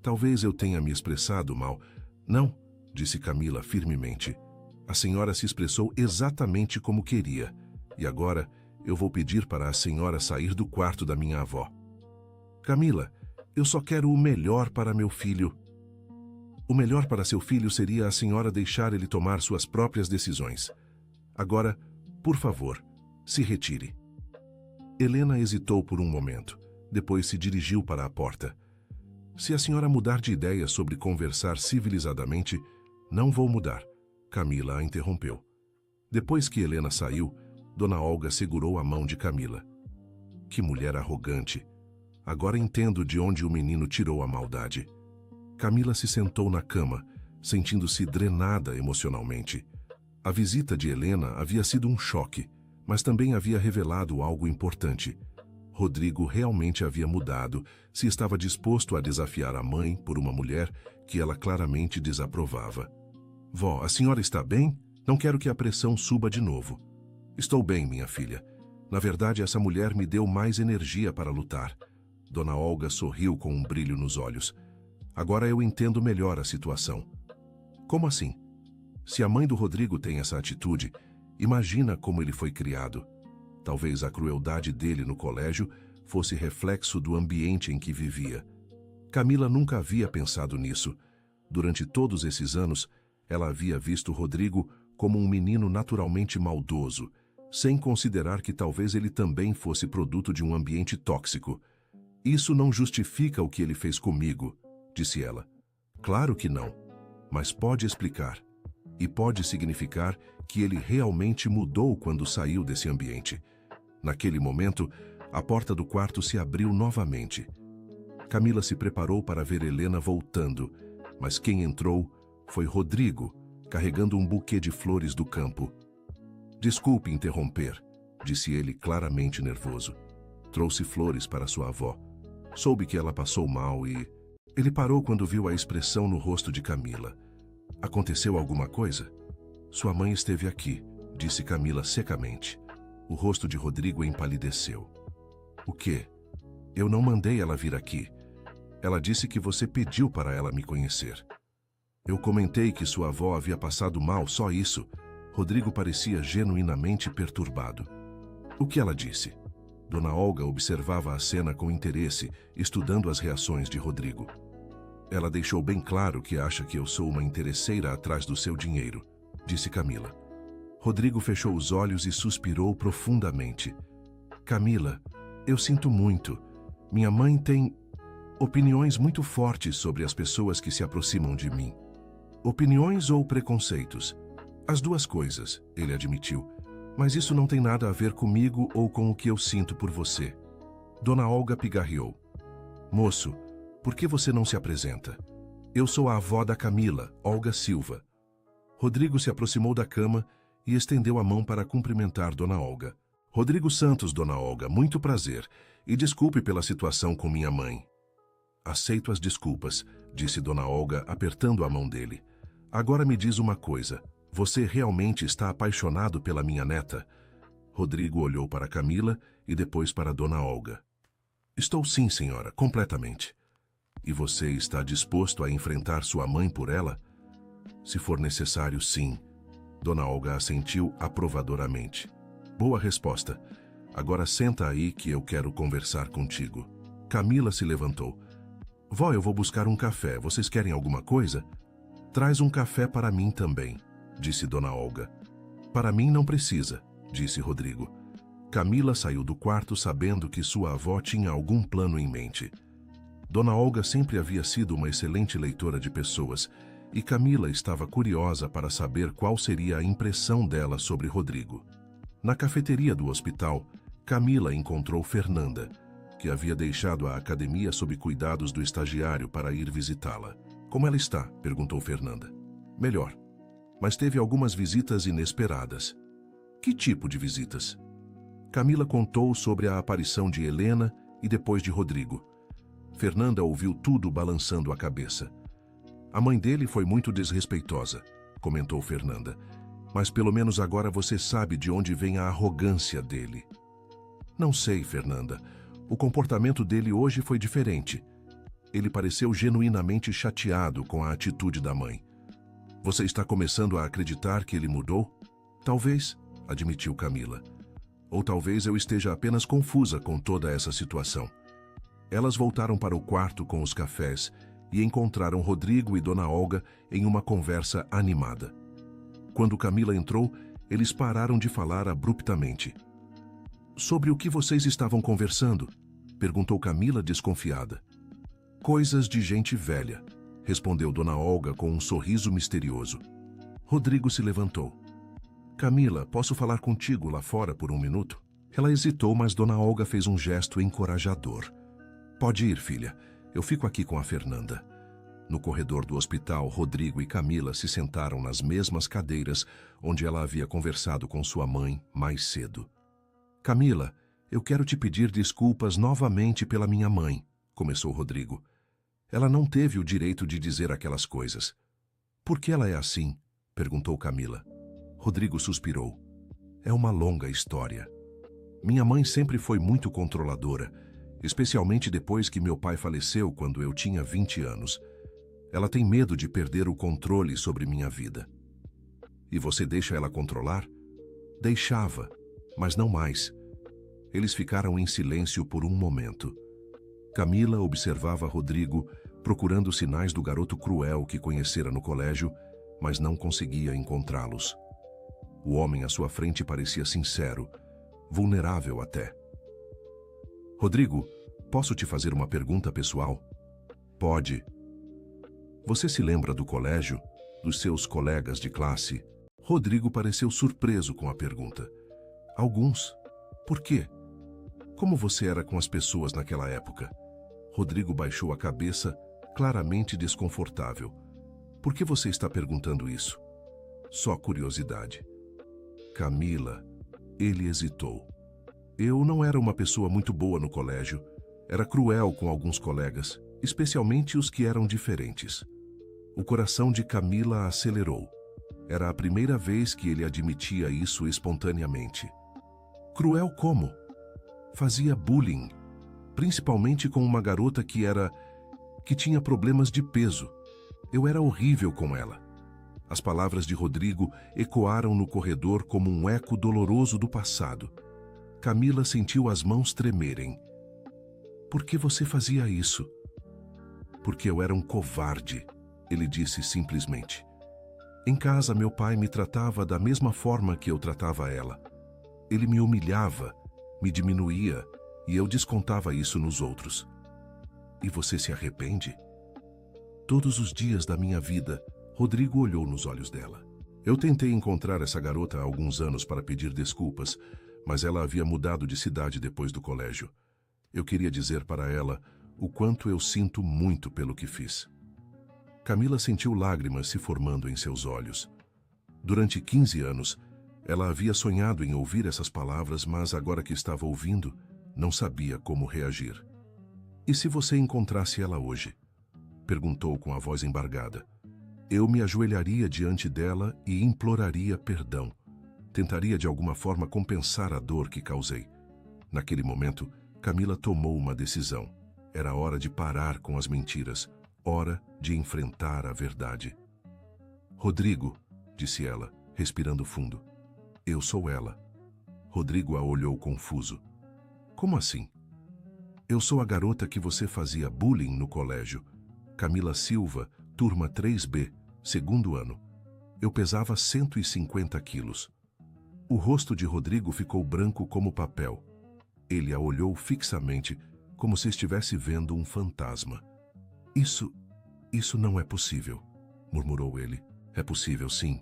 Talvez eu tenha me expressado mal. Não, disse Camila firmemente. A senhora se expressou exatamente como queria. E agora eu vou pedir para a senhora sair do quarto da minha avó. Camila, eu só quero o melhor para meu filho. O melhor para seu filho seria a senhora deixar ele tomar suas próprias decisões. Agora, por favor, se retire. Helena hesitou por um momento. Depois se dirigiu para a porta. Se a senhora mudar de ideia sobre conversar civilizadamente, não vou mudar. Camila a interrompeu. Depois que Helena saiu, Dona Olga segurou a mão de Camila. Que mulher arrogante. Agora entendo de onde o menino tirou a maldade. Camila se sentou na cama, sentindo-se drenada emocionalmente. A visita de Helena havia sido um choque, mas também havia revelado algo importante. Rodrigo realmente havia mudado, se estava disposto a desafiar a mãe por uma mulher que ela claramente desaprovava. Vó, a senhora está bem? Não quero que a pressão suba de novo. Estou bem, minha filha. Na verdade, essa mulher me deu mais energia para lutar. Dona Olga sorriu com um brilho nos olhos. Agora eu entendo melhor a situação. Como assim? Se a mãe do Rodrigo tem essa atitude, imagina como ele foi criado. Talvez a crueldade dele no colégio fosse reflexo do ambiente em que vivia. Camila nunca havia pensado nisso. Durante todos esses anos, ela havia visto Rodrigo como um menino naturalmente maldoso, sem considerar que talvez ele também fosse produto de um ambiente tóxico. Isso não justifica o que ele fez comigo, disse ela. Claro que não, mas pode explicar. E pode significar que ele realmente mudou quando saiu desse ambiente. Naquele momento, a porta do quarto se abriu novamente. Camila se preparou para ver Helena voltando, mas quem entrou foi Rodrigo, carregando um buquê de flores do campo. Desculpe interromper, disse ele claramente nervoso. Trouxe flores para sua avó. Soube que ela passou mal e... Ele parou quando viu a expressão no rosto de Camila. Aconteceu alguma coisa? Sua mãe esteve aqui, disse Camila secamente. O rosto de Rodrigo empalideceu. O quê? Eu não mandei ela vir aqui. Ela disse que você pediu para ela me conhecer. Eu comentei que sua avó havia passado mal, só isso. Rodrigo parecia genuinamente perturbado. O que ela disse? Dona Olga observava a cena com interesse, estudando as reações de Rodrigo. Ela deixou bem claro que acha que eu sou uma interesseira atrás do seu dinheiro, disse Camila. Rodrigo fechou os olhos e suspirou profundamente. Camila, eu sinto muito. Minha mãe tem opiniões muito fortes sobre as pessoas que se aproximam de mim. Opiniões ou preconceitos? As duas coisas, ele admitiu. Mas isso não tem nada a ver comigo ou com o que eu sinto por você. Dona Olga pigarreou. Moço, por que você não se apresenta? Eu sou a avó da Camila, Olga Silva. Rodrigo se aproximou da cama e estendeu a mão para cumprimentar Dona Olga. Rodrigo Santos, Dona Olga, muito prazer. E desculpe pela situação com minha mãe. Aceito as desculpas, disse Dona Olga, apertando a mão dele. Agora me diz uma coisa. Você realmente está apaixonado pela minha neta? Rodrigo olhou para Camila e depois para Dona Olga. Estou sim, senhora, completamente. E você está disposto a enfrentar sua mãe por ela? Se for necessário, sim. Dona Olga assentiu aprovadoramente. Boa resposta. Agora senta aí que eu quero conversar contigo. Camila se levantou. Vó, eu vou buscar um café. Vocês querem alguma coisa? Traz um café para mim também, disse Dona Olga. Para mim não precisa, disse Rodrigo. Camila saiu do quarto sabendo que sua avó tinha algum plano em mente. Dona Olga sempre havia sido uma excelente leitora de pessoas e Camila estava curiosa para saber qual seria a impressão dela sobre Rodrigo. Na cafeteria do hospital, Camila encontrou Fernanda, que havia deixado a academia sob cuidados do estagiário para ir visitá-la. Como ela está? Perguntou Fernanda. Melhor, mas teve algumas visitas inesperadas. Que tipo de visitas? Camila contou sobre a aparição de Helena e depois de Rodrigo. Fernanda ouviu tudo balançando a cabeça. A mãe dele foi muito desrespeitosa, comentou Fernanda. Mas pelo menos agora você sabe de onde vem a arrogância dele. Não sei, Fernanda. O comportamento dele hoje foi diferente. Ele pareceu genuinamente chateado com a atitude da mãe. Você está começando a acreditar que ele mudou? Talvez, admitiu Camila. Ou talvez eu esteja apenas confusa com toda essa situação. Elas voltaram para o quarto com os cafés e encontraram Rodrigo e Dona Olga em uma conversa animada. Quando Camila entrou, eles pararam de falar abruptamente. Sobre o que vocês estavam conversando? Perguntou Camila desconfiada. Coisas de gente velha, respondeu Dona Olga com um sorriso misterioso. Rodrigo se levantou. Camila, posso falar contigo lá fora por um minuto? Ela hesitou, mas Dona Olga fez um gesto encorajador. Pode ir, filha. Eu fico aqui com a Fernanda. No corredor do hospital, Rodrigo e Camila se sentaram nas mesmas cadeiras onde ela havia conversado com sua mãe mais cedo. Camila, eu quero te pedir desculpas novamente pela minha mãe, começou Rodrigo. Ela não teve o direito de dizer aquelas coisas. Por que ela é assim? Perguntou Camila. Rodrigo suspirou. É uma longa história. Minha mãe sempre foi muito controladora, especialmente depois que meu pai faleceu quando eu tinha 20 anos. Ela tem medo de perder o controle sobre minha vida. E você deixa ela controlar? Deixava, mas não mais. Eles ficaram em silêncio por um momento. Camila observava Rodrigo, procurando sinais do garoto cruel que conhecera no colégio, mas não conseguia encontrá-los. O homem à sua frente parecia sincero, vulnerável até. Rodrigo, posso te fazer uma pergunta pessoal? Pode. Você se lembra do colégio, dos seus colegas de classe? Rodrigo pareceu surpreso com a pergunta. Alguns. Por quê? Como você era com as pessoas naquela época? Rodrigo baixou a cabeça, claramente desconfortável. Por que você está perguntando isso? Só curiosidade. Camila, ele hesitou. Eu não era uma pessoa muito boa no colégio. Era cruel com alguns colegas, especialmente os que eram diferentes. O coração de Camila acelerou. Era a primeira vez que ele admitia isso espontaneamente. Cruel como? Fazia bullying, principalmente com uma garota que tinha problemas de peso. Eu era horrível com ela. As palavras de Rodrigo ecoaram no corredor como um eco doloroso do passado. Camila sentiu as mãos tremerem. Por que você fazia isso? Porque eu era um covarde, ele disse simplesmente. Em casa, meu pai me tratava da mesma forma que eu tratava ela. Ele me humilhava, me diminuía, e eu descontava isso nos outros. E você se arrepende? Todos os dias da minha vida, Rodrigo olhou nos olhos dela. Eu tentei encontrar essa garota há alguns anos para pedir desculpas, mas ela havia mudado de cidade depois do colégio. Eu queria dizer para ela o quanto eu sinto muito pelo que fiz. Camila sentiu lágrimas se formando em seus olhos. Durante 15 anos, ela havia sonhado em ouvir essas palavras, mas agora que estava ouvindo, não sabia como reagir. E se você encontrasse ela hoje? Perguntou com a voz embargada. Eu me ajoelharia diante dela e imploraria perdão. Tentaria de alguma forma compensar a dor que causei. Naquele momento, Camila tomou uma decisão. Era hora de parar com as mentiras, hora de enfrentar a verdade. Rodrigo, disse ela, respirando fundo. Eu sou ela. Rodrigo a olhou confuso. Como assim? Eu sou a garota que você fazia bullying no colégio. Camila Silva, turma 3B, segundo ano. Eu pesava 150 quilos. O rosto de Rodrigo ficou branco como papel. Ele a olhou fixamente, como se estivesse vendo um fantasma. Isso não é possível, murmurou ele. É possível, sim.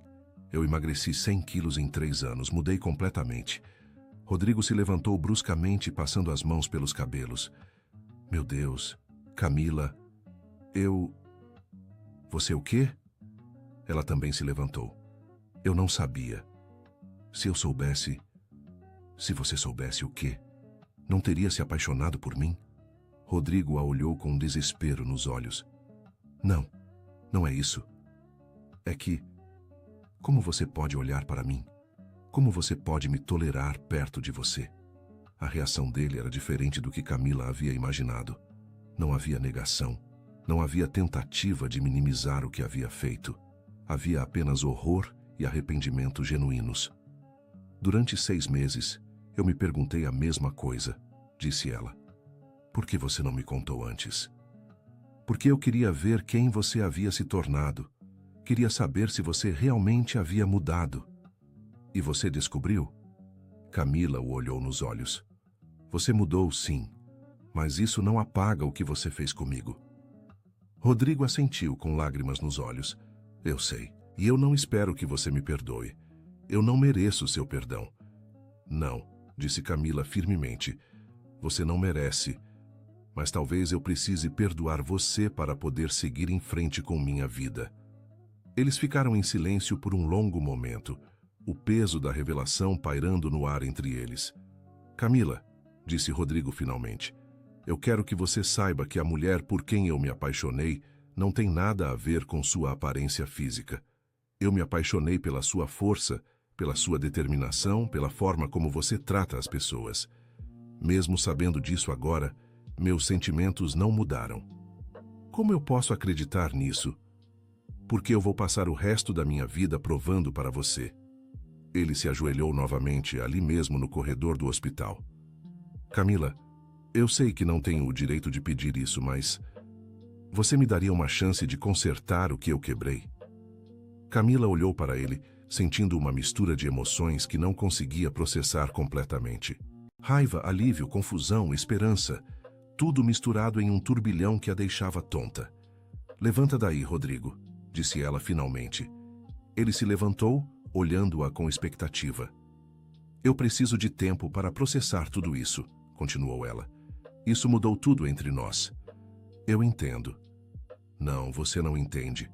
Eu emagreci 100 quilos em 3 anos, mudei completamente. Rodrigo se levantou bruscamente, passando as mãos pelos cabelos. Meu Deus, Camila, Você o quê? Ela também se levantou. Eu não sabia. Se você soubesse o quê? Não teria se apaixonado por mim? Rodrigo a olhou com desespero nos olhos. Não é isso. É que, como você pode olhar para mim? Como você pode me tolerar perto de você? A reação dele era diferente do que Camila havia imaginado. Não havia negação. Não havia tentativa de minimizar o que havia feito. Havia apenas horror e arrependimento genuínos. Durante 6 meses, eu me perguntei a mesma coisa, disse ela. Por que você não me contou antes? Porque eu queria ver quem você havia se tornado. Queria saber se você realmente havia mudado. E você descobriu? Camila o olhou nos olhos. Você mudou, sim, mas isso não apaga o que você fez comigo. Rodrigo assentiu com lágrimas nos olhos. Eu sei, e eu não espero que você me perdoe. Eu não mereço seu perdão. Não, disse Camila firmemente. Você não merece, mas talvez eu precise perdoar você para poder seguir em frente com minha vida. Eles ficaram em silêncio por um longo momento, o peso da revelação pairando no ar entre eles. Camila, disse Rodrigo finalmente, eu quero que você saiba que a mulher por quem eu me apaixonei não tem nada a ver com sua aparência física. Eu me apaixonei pela sua força, pela sua determinação, pela forma como você trata as pessoas. Mesmo sabendo disso agora, meus sentimentos não mudaram. Como eu posso acreditar nisso? Porque eu vou passar o resto da minha vida provando para você. Ele se ajoelhou novamente ali mesmo no corredor do hospital. Camila, eu sei que não tenho o direito de pedir isso, mas você me daria uma chance de consertar o que eu quebrei? Camila olhou para ele, sentindo uma mistura de emoções que não conseguia processar completamente. Raiva, alívio, confusão, esperança, tudo misturado em um turbilhão que a deixava tonta. Levanta daí, Rodrigo, disse ela finalmente. Ele se levantou, olhando-a com expectativa. Eu preciso de tempo para processar tudo isso, continuou ela. Isso mudou tudo entre nós. Eu entendo. Não, você não entende.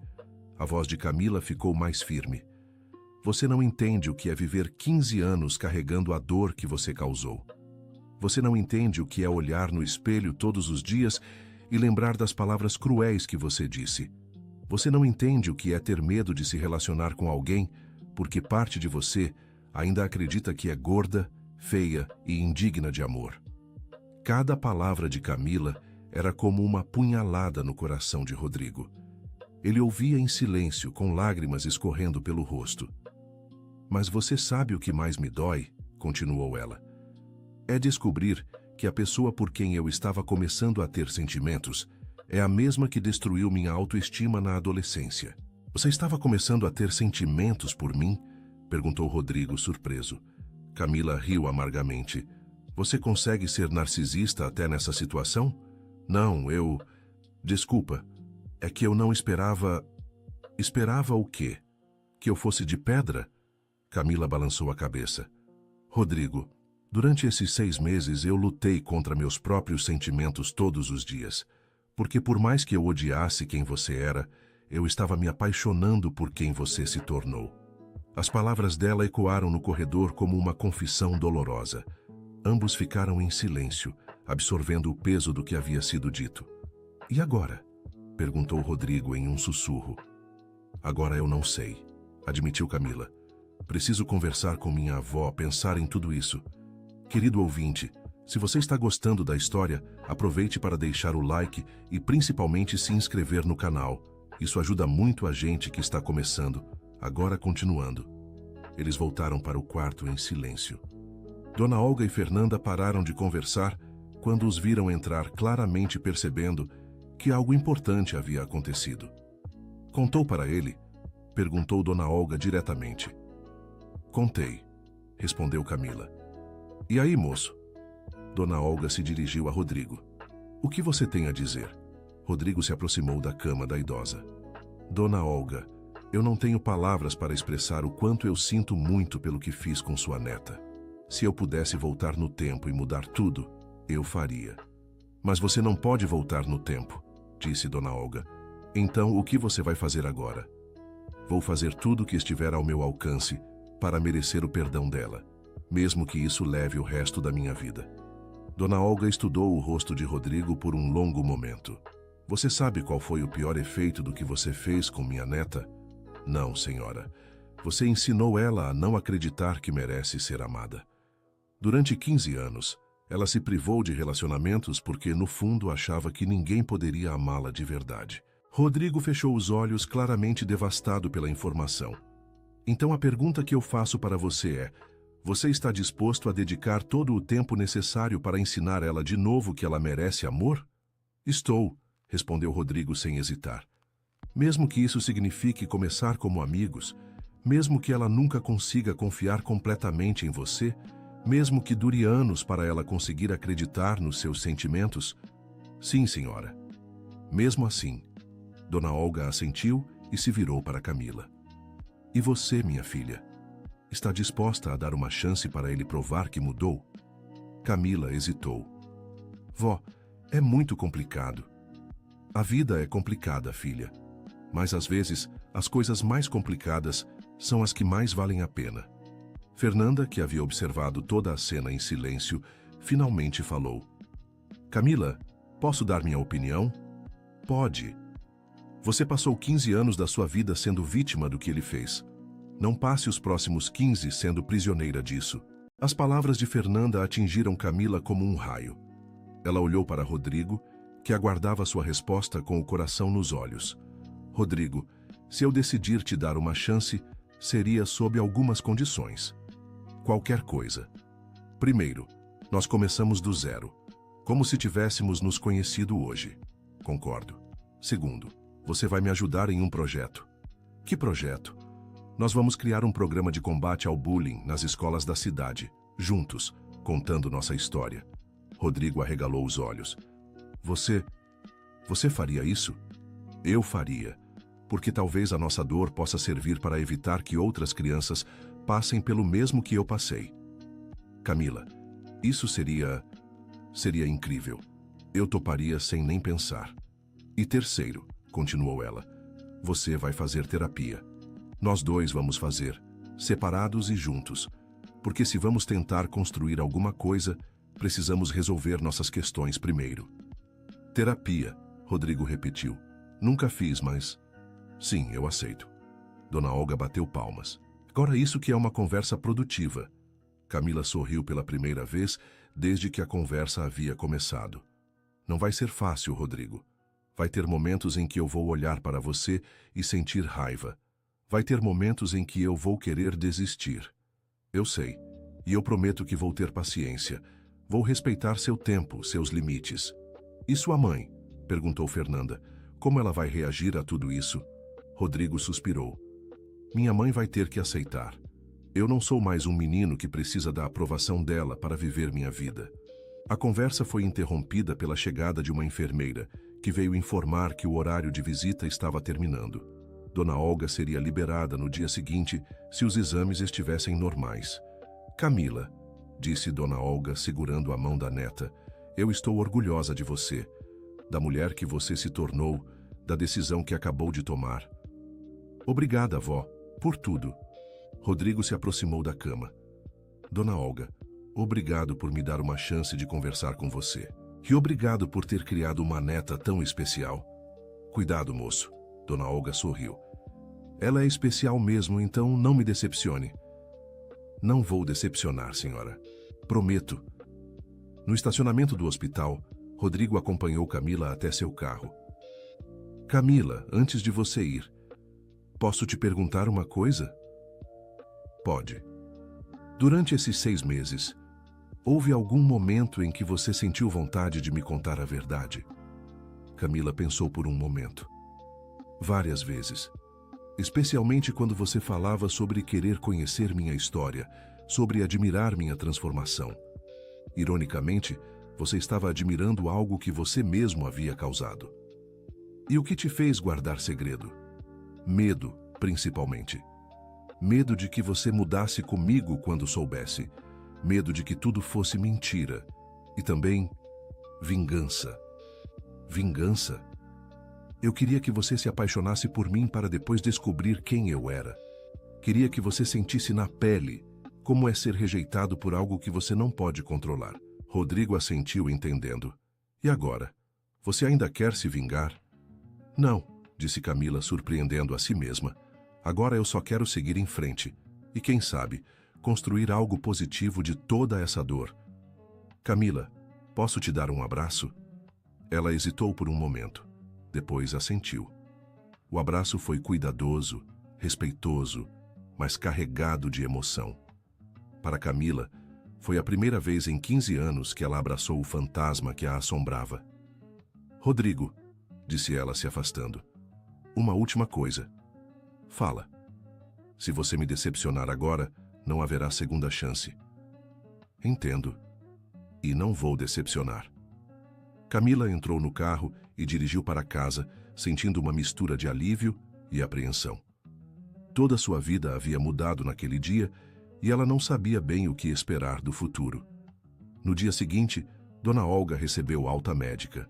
A voz de Camila ficou mais firme. Você não entende o que é viver 15 anos carregando a dor que você causou. Você não entende o que é olhar no espelho todos os dias e lembrar das palavras cruéis que você disse. Você não entende o que é ter medo de se relacionar com alguém porque parte de você ainda acredita que é gorda, feia e indigna de amor. Cada palavra de Camila era como uma punhalada no coração de Rodrigo. Ele ouvia em silêncio, com lágrimas escorrendo pelo rosto. Mas você sabe o que mais me dói, continuou ela. É descobrir que a pessoa por quem eu estava começando a ter sentimentos é a mesma que destruiu minha autoestima na adolescência. Você estava começando a ter sentimentos por mim? Perguntou Rodrigo, surpreso. Camila riu amargamente. Você consegue ser narcisista até nessa situação? Não, eu... Desculpa. É que eu não esperava... Esperava o quê? Que eu fosse de pedra? Camila balançou a cabeça. Rodrigo, durante esses 6 meses eu lutei contra meus próprios sentimentos todos os dias. Porque por mais que eu odiasse quem você era, eu estava me apaixonando por quem você se tornou. As palavras dela ecoaram no corredor como uma confissão dolorosa. Ambos ficaram em silêncio, absorvendo o peso do que havia sido dito. E agora? Perguntou Rodrigo em um sussurro. Agora eu não sei, admitiu Camila. Preciso conversar com minha avó, pensar em tudo isso. Querido ouvinte, se você está gostando da história, aproveite para deixar o like e principalmente se inscrever no canal. Isso ajuda muito a gente que está começando. Agora continuando. Eles voltaram para o quarto em silêncio. Dona Olga e Fernanda pararam de conversar quando os viram entrar, claramente percebendo que algo importante havia acontecido. Contou para ele? Perguntou Dona Olga diretamente. Contei, respondeu Camila. E aí, moço? Dona Olga se dirigiu a Rodrigo. O que você tem a dizer? Rodrigo se aproximou da cama da idosa. Dona Olga, eu não tenho palavras para expressar o quanto eu sinto muito pelo que fiz com sua neta. Se eu pudesse voltar no tempo e mudar tudo, eu faria. Mas você não pode voltar no tempo, disse Dona Olga. Então, o que você vai fazer agora? Vou fazer tudo o que estiver ao meu alcance para merecer o perdão dela, mesmo que isso leve o resto da minha vida. Dona Olga estudou o rosto de Rodrigo por um longo momento. Você sabe qual foi o pior efeito do que você fez com minha neta? Não, senhora. Você ensinou ela a não acreditar que merece ser amada. Durante 15 anos, ela se privou de relacionamentos porque, no fundo, achava que ninguém poderia amá-la de verdade. Rodrigo fechou os olhos, claramente devastado pela informação. Então a pergunta que eu faço para você é: você está disposto a dedicar todo o tempo necessário para ensinar ela de novo que ela merece amor? Estou, respondeu Rodrigo sem hesitar. Mesmo que isso signifique começar como amigos, mesmo que ela nunca consiga confiar completamente em você, mesmo que dure anos para ela conseguir acreditar nos seus sentimentos? Sim, senhora. Mesmo assim, Dona Olga assentiu e se virou para Camila. E você, minha filha, está disposta a dar uma chance para ele provar que mudou? Camila hesitou. Vó, é muito complicado. A vida é complicada, filha. Mas às vezes, as coisas mais complicadas são as que mais valem a pena. Fernanda, que havia observado toda a cena em silêncio, finalmente falou. Camila, posso dar minha opinião? Pode. Você passou 15 anos da sua vida sendo vítima do que ele fez. Não passe os próximos 15 sendo prisioneira disso. As palavras de Fernanda atingiram Camila como um raio. Ela olhou para Rodrigo, que aguardava sua resposta com o coração nos olhos. Rodrigo, se eu decidir te dar uma chance, seria sob algumas condições. Qualquer coisa. Primeiro, Nós começamos do zero, como se tivéssemos nos conhecido hoje. Concordo. Segundo, você vai me ajudar em um projeto. Que projeto? Nós vamos criar um programa de combate ao bullying nas escolas da cidade, juntos, contando nossa história. Rodrigo arregalou os olhos. Você faria isso? Eu faria, porque talvez a nossa dor possa servir para evitar que outras crianças passem pelo mesmo que eu passei. Camila, isso seria incrível. Eu toparia sem nem pensar. E terceiro, continuou ela, você vai fazer terapia. Nós dois vamos fazer, separados e juntos, porque se vamos tentar construir alguma coisa, precisamos resolver nossas questões primeiro. Terapia, Rodrigo repetiu. Nunca fiz, mas... Sim, eu aceito. Dona Olga bateu palmas. Agora isso que é uma conversa produtiva. Camila sorriu pela primeira vez desde que a conversa havia começado. Não vai ser fácil, Rodrigo. Vai ter momentos em que eu vou olhar para você e sentir raiva. Vai ter momentos em que eu vou querer desistir. Eu sei. E eu prometo que vou ter paciência. Vou respeitar seu tempo, seus limites. E sua mãe? Perguntou Fernanda. Como ela vai reagir a tudo isso? Rodrigo suspirou. Minha mãe vai ter que aceitar. Eu não sou mais um menino que precisa da aprovação dela para viver minha vida. A conversa foi interrompida pela chegada de uma enfermeira, que veio informar que o horário de visita estava terminando. Dona Olga seria liberada no dia seguinte se os exames estivessem normais. Camila, disse Dona Olga segurando a mão da neta, eu estou orgulhosa de você, da mulher que você se tornou, da decisão que acabou de tomar. Obrigada, avó, por tudo. Rodrigo se aproximou da cama. Dona Olga, obrigado por me dar uma chance de conversar com você. E obrigado por ter criado uma neta tão especial. Cuidado, moço. Dona Olga sorriu. Ela é especial mesmo, então não me decepcione. Não vou decepcionar, senhora. Prometo. No estacionamento do hospital, Rodrigo acompanhou Camila até seu carro. Camila, antes de você ir, posso te perguntar uma coisa? Pode. Durante esses 6 meses, houve algum momento em que você sentiu vontade de me contar a verdade? Camila pensou por um momento. Várias vezes. Especialmente quando você falava sobre querer conhecer minha história, sobre admirar minha transformação. Ironicamente, você estava admirando algo que você mesmo havia causado. E o que te fez guardar segredo? Medo, principalmente. Medo de que você mudasse comigo quando soubesse. Medo de que tudo fosse mentira. E também, vingança. Vingança? Eu queria que você se apaixonasse por mim para depois descobrir quem eu era. Queria que você sentisse na pele como é ser rejeitado por algo que você não pode controlar. Rodrigo assentiu entendendo. E agora? Você ainda quer se vingar? Não, disse Camila surpreendendo a si mesma. Agora eu só quero seguir em frente. E quem sabe, construir algo positivo de toda essa dor. Camila, posso te dar um abraço? Ela hesitou por um momento. Depois assentiu. O abraço foi cuidadoso, respeitoso, mas carregado de emoção. Para Camila, foi a primeira vez em 15 anos que ela abraçou o fantasma que a assombrava. Rodrigo, disse ela se afastando, uma última coisa. Fala. Se você me decepcionar agora, não haverá segunda chance. Entendo. E não vou decepcionar. Camila entrou no carro e dirigiu para casa, sentindo uma mistura de alívio e apreensão. Toda sua vida havia mudado naquele dia e ela não sabia bem o que esperar do futuro. No dia seguinte, Dona Olga recebeu alta médica.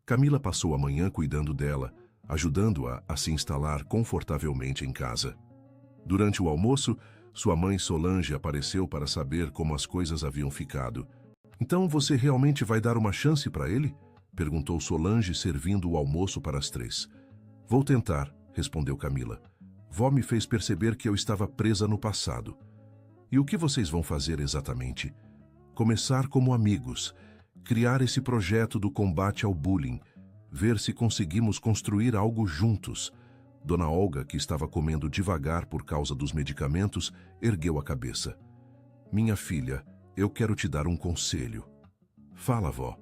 Camila passou a manhã cuidando dela, ajudando-a a se instalar confortavelmente em casa. Durante o almoço, sua mãe Solange apareceu para saber como as coisas haviam ficado. Então você realmente vai dar uma chance para ele? Perguntou Solange, servindo o almoço para as 3. Vou tentar, respondeu Camila. Vó me fez perceber que eu estava presa no passado. E o que vocês vão fazer exatamente? Começar como amigos, criar esse projeto do combate ao bullying, ver se conseguimos construir algo juntos. Dona Olga, que estava comendo devagar por causa dos medicamentos, ergueu a cabeça. Minha filha, Eu quero te dar um conselho. Fala, vó.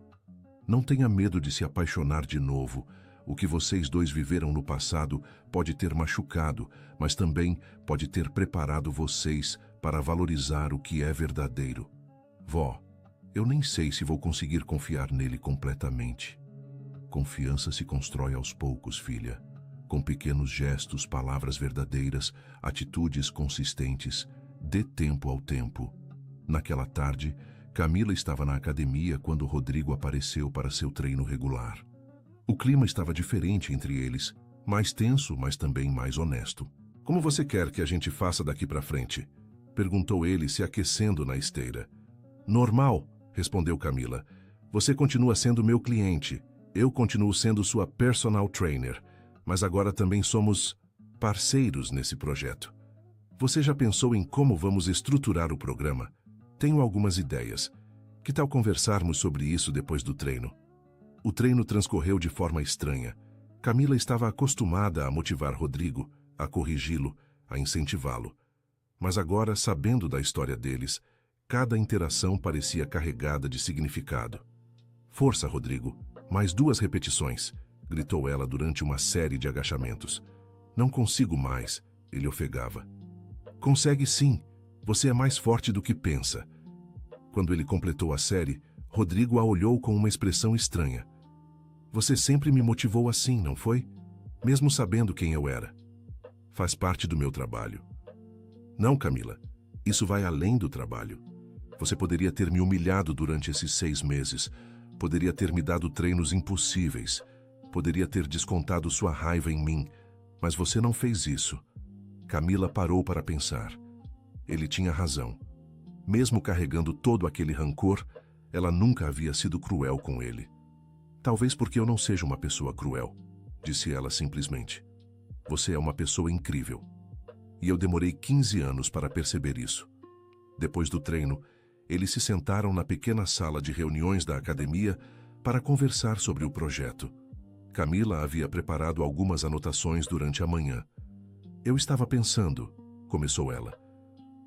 Não tenha medo de se apaixonar de novo. O que vocês dois viveram no passado pode ter machucado, mas também pode ter preparado vocês para valorizar o que é verdadeiro. Vó, eu nem sei se vou conseguir confiar nele completamente. Confiança se constrói aos poucos, filha. Com pequenos gestos, palavras verdadeiras, atitudes consistentes. Dê tempo ao tempo. Naquela tarde, Camila estava na academia quando Rodrigo apareceu para seu treino regular. O clima estava diferente entre eles, mais tenso, mas também mais honesto. Como você quer que a gente faça daqui para frente? Perguntou ele, se aquecendo na esteira. Normal, respondeu Camila. Você continua sendo meu cliente. Eu continuo sendo sua personal trainer. Mas agora também somos parceiros nesse projeto. Você já pensou em como vamos estruturar o programa? Tenho algumas ideias. Que tal conversarmos sobre isso depois do treino? O treino transcorreu de forma estranha. Camila estava acostumada a motivar Rodrigo, a corrigi-lo, a incentivá-lo. Mas agora, sabendo da história deles, cada interação parecia carregada de significado. Força, Rodrigo, mais 2 repetições, gritou ela durante uma série de agachamentos. Não consigo mais, ele ofegava. Consegue sim, você é mais forte do que pensa. Quando ele completou a série, Rodrigo a olhou com uma expressão estranha. Você sempre me motivou assim, não foi? Mesmo sabendo quem eu era. Faz parte do meu trabalho. Não, Camila, isso vai além do trabalho. Você poderia ter me humilhado durante esses 6 meses, poderia ter me dado treinos impossíveis, poderia ter descontado sua raiva em mim, mas você não fez isso. Camila parou para pensar. Ele tinha razão. Mesmo carregando todo aquele rancor, ela nunca havia sido cruel com ele. Talvez porque eu não seja uma pessoa cruel, disse ela simplesmente. Você é uma pessoa incrível. E eu demorei 15 anos para perceber isso. Depois do treino, eles se sentaram na pequena sala de reuniões da academia para conversar sobre o projeto. Camila havia preparado algumas anotações durante a manhã. Eu estava pensando, começou ela.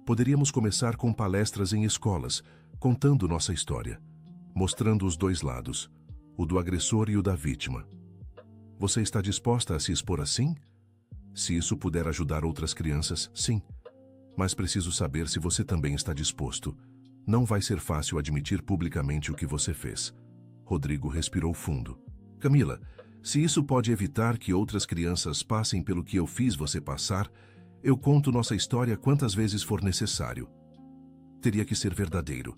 Poderíamos começar com palestras em escolas, contando nossa história, mostrando os 2 lados, o do agressor e o da vítima. Você está disposta a se expor assim? Se isso puder ajudar outras crianças, sim. Mas preciso saber se você também está disposto. Não vai ser fácil admitir publicamente o que você fez. Rodrigo respirou fundo. Camila, se isso pode evitar que outras crianças passem pelo que eu fiz você passar, eu conto nossa história quantas vezes for necessário. Teria que ser verdadeiro.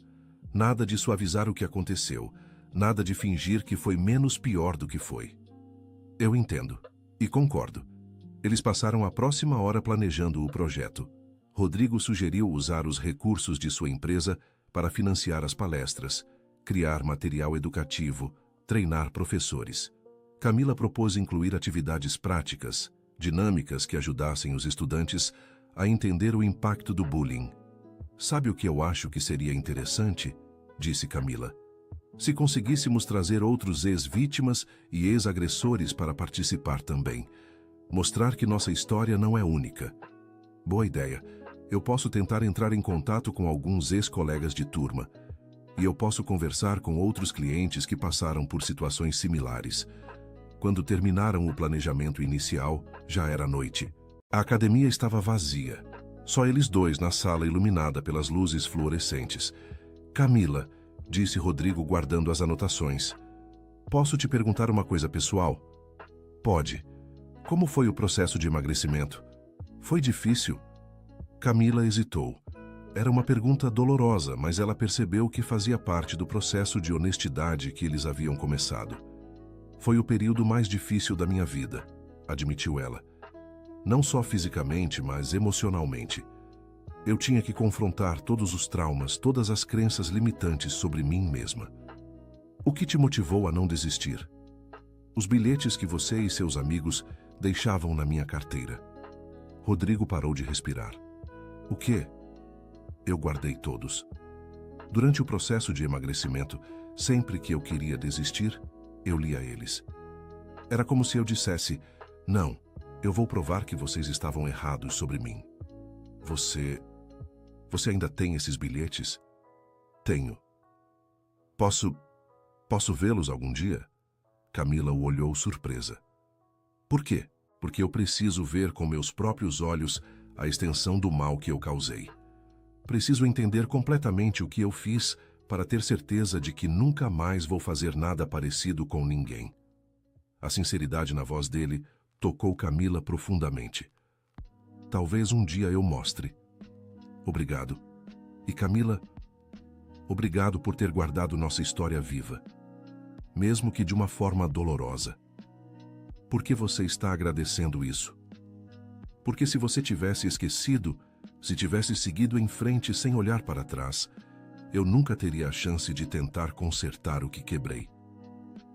Nada de suavizar o que aconteceu. Nada de fingir que foi menos pior do que foi. Eu entendo. E concordo. Eles passaram a próxima hora planejando o projeto. Rodrigo sugeriu usar os recursos de sua empresa para financiar as palestras, criar material educativo, treinar professores. Camila propôs incluir atividades práticas, dinâmicas que ajudassem os estudantes a entender o impacto do bullying. Sabe o que eu acho que seria interessante? Disse Camila. Se conseguíssemos trazer outros ex-vítimas e ex-agressores para participar também. Mostrar que nossa história não é única. Boa ideia. Eu posso tentar entrar em contato com alguns ex-colegas de turma. E eu posso conversar com outros clientes que passaram por situações similares. Quando terminaram o planejamento inicial, já era noite. A academia estava vazia. Só eles 2 na sala iluminada pelas luzes fluorescentes. Camila, disse Rodrigo guardando as anotações. Posso te perguntar uma coisa pessoal? Pode. Como foi o processo de emagrecimento? Foi difícil? Camila hesitou. Era uma pergunta dolorosa, mas ela percebeu que fazia parte do processo de honestidade que eles haviam começado. Foi o período mais difícil da minha vida, admitiu ela. Não só fisicamente, mas emocionalmente. Eu tinha que confrontar todos os traumas, todas as crenças limitantes sobre mim mesma. O que te motivou a não desistir? Os bilhetes que você e seus amigos deixavam na minha carteira. Rodrigo parou de respirar. O quê? Eu guardei todos. Durante o processo de emagrecimento, sempre que eu queria desistir, eu lia eles. Era como se eu dissesse, não, eu vou provar que vocês estavam errados sobre mim. Você ainda tem esses bilhetes? Tenho. Posso vê-los algum dia? Camila o olhou surpresa. Por quê? Porque eu preciso ver com meus próprios olhos a extensão do mal que eu causei. Preciso entender completamente o que eu fiz para ter certeza de que nunca mais vou fazer nada parecido com ninguém. A sinceridade na voz dele tocou Camila profundamente. Talvez um dia eu mostre. Obrigado. E Camila, obrigado por ter guardado nossa história viva, mesmo que de uma forma dolorosa. Por que você está agradecendo isso? Porque se você tivesse esquecido, se tivesse seguido em frente sem olhar para trás, eu nunca teria a chance de tentar consertar o que quebrei.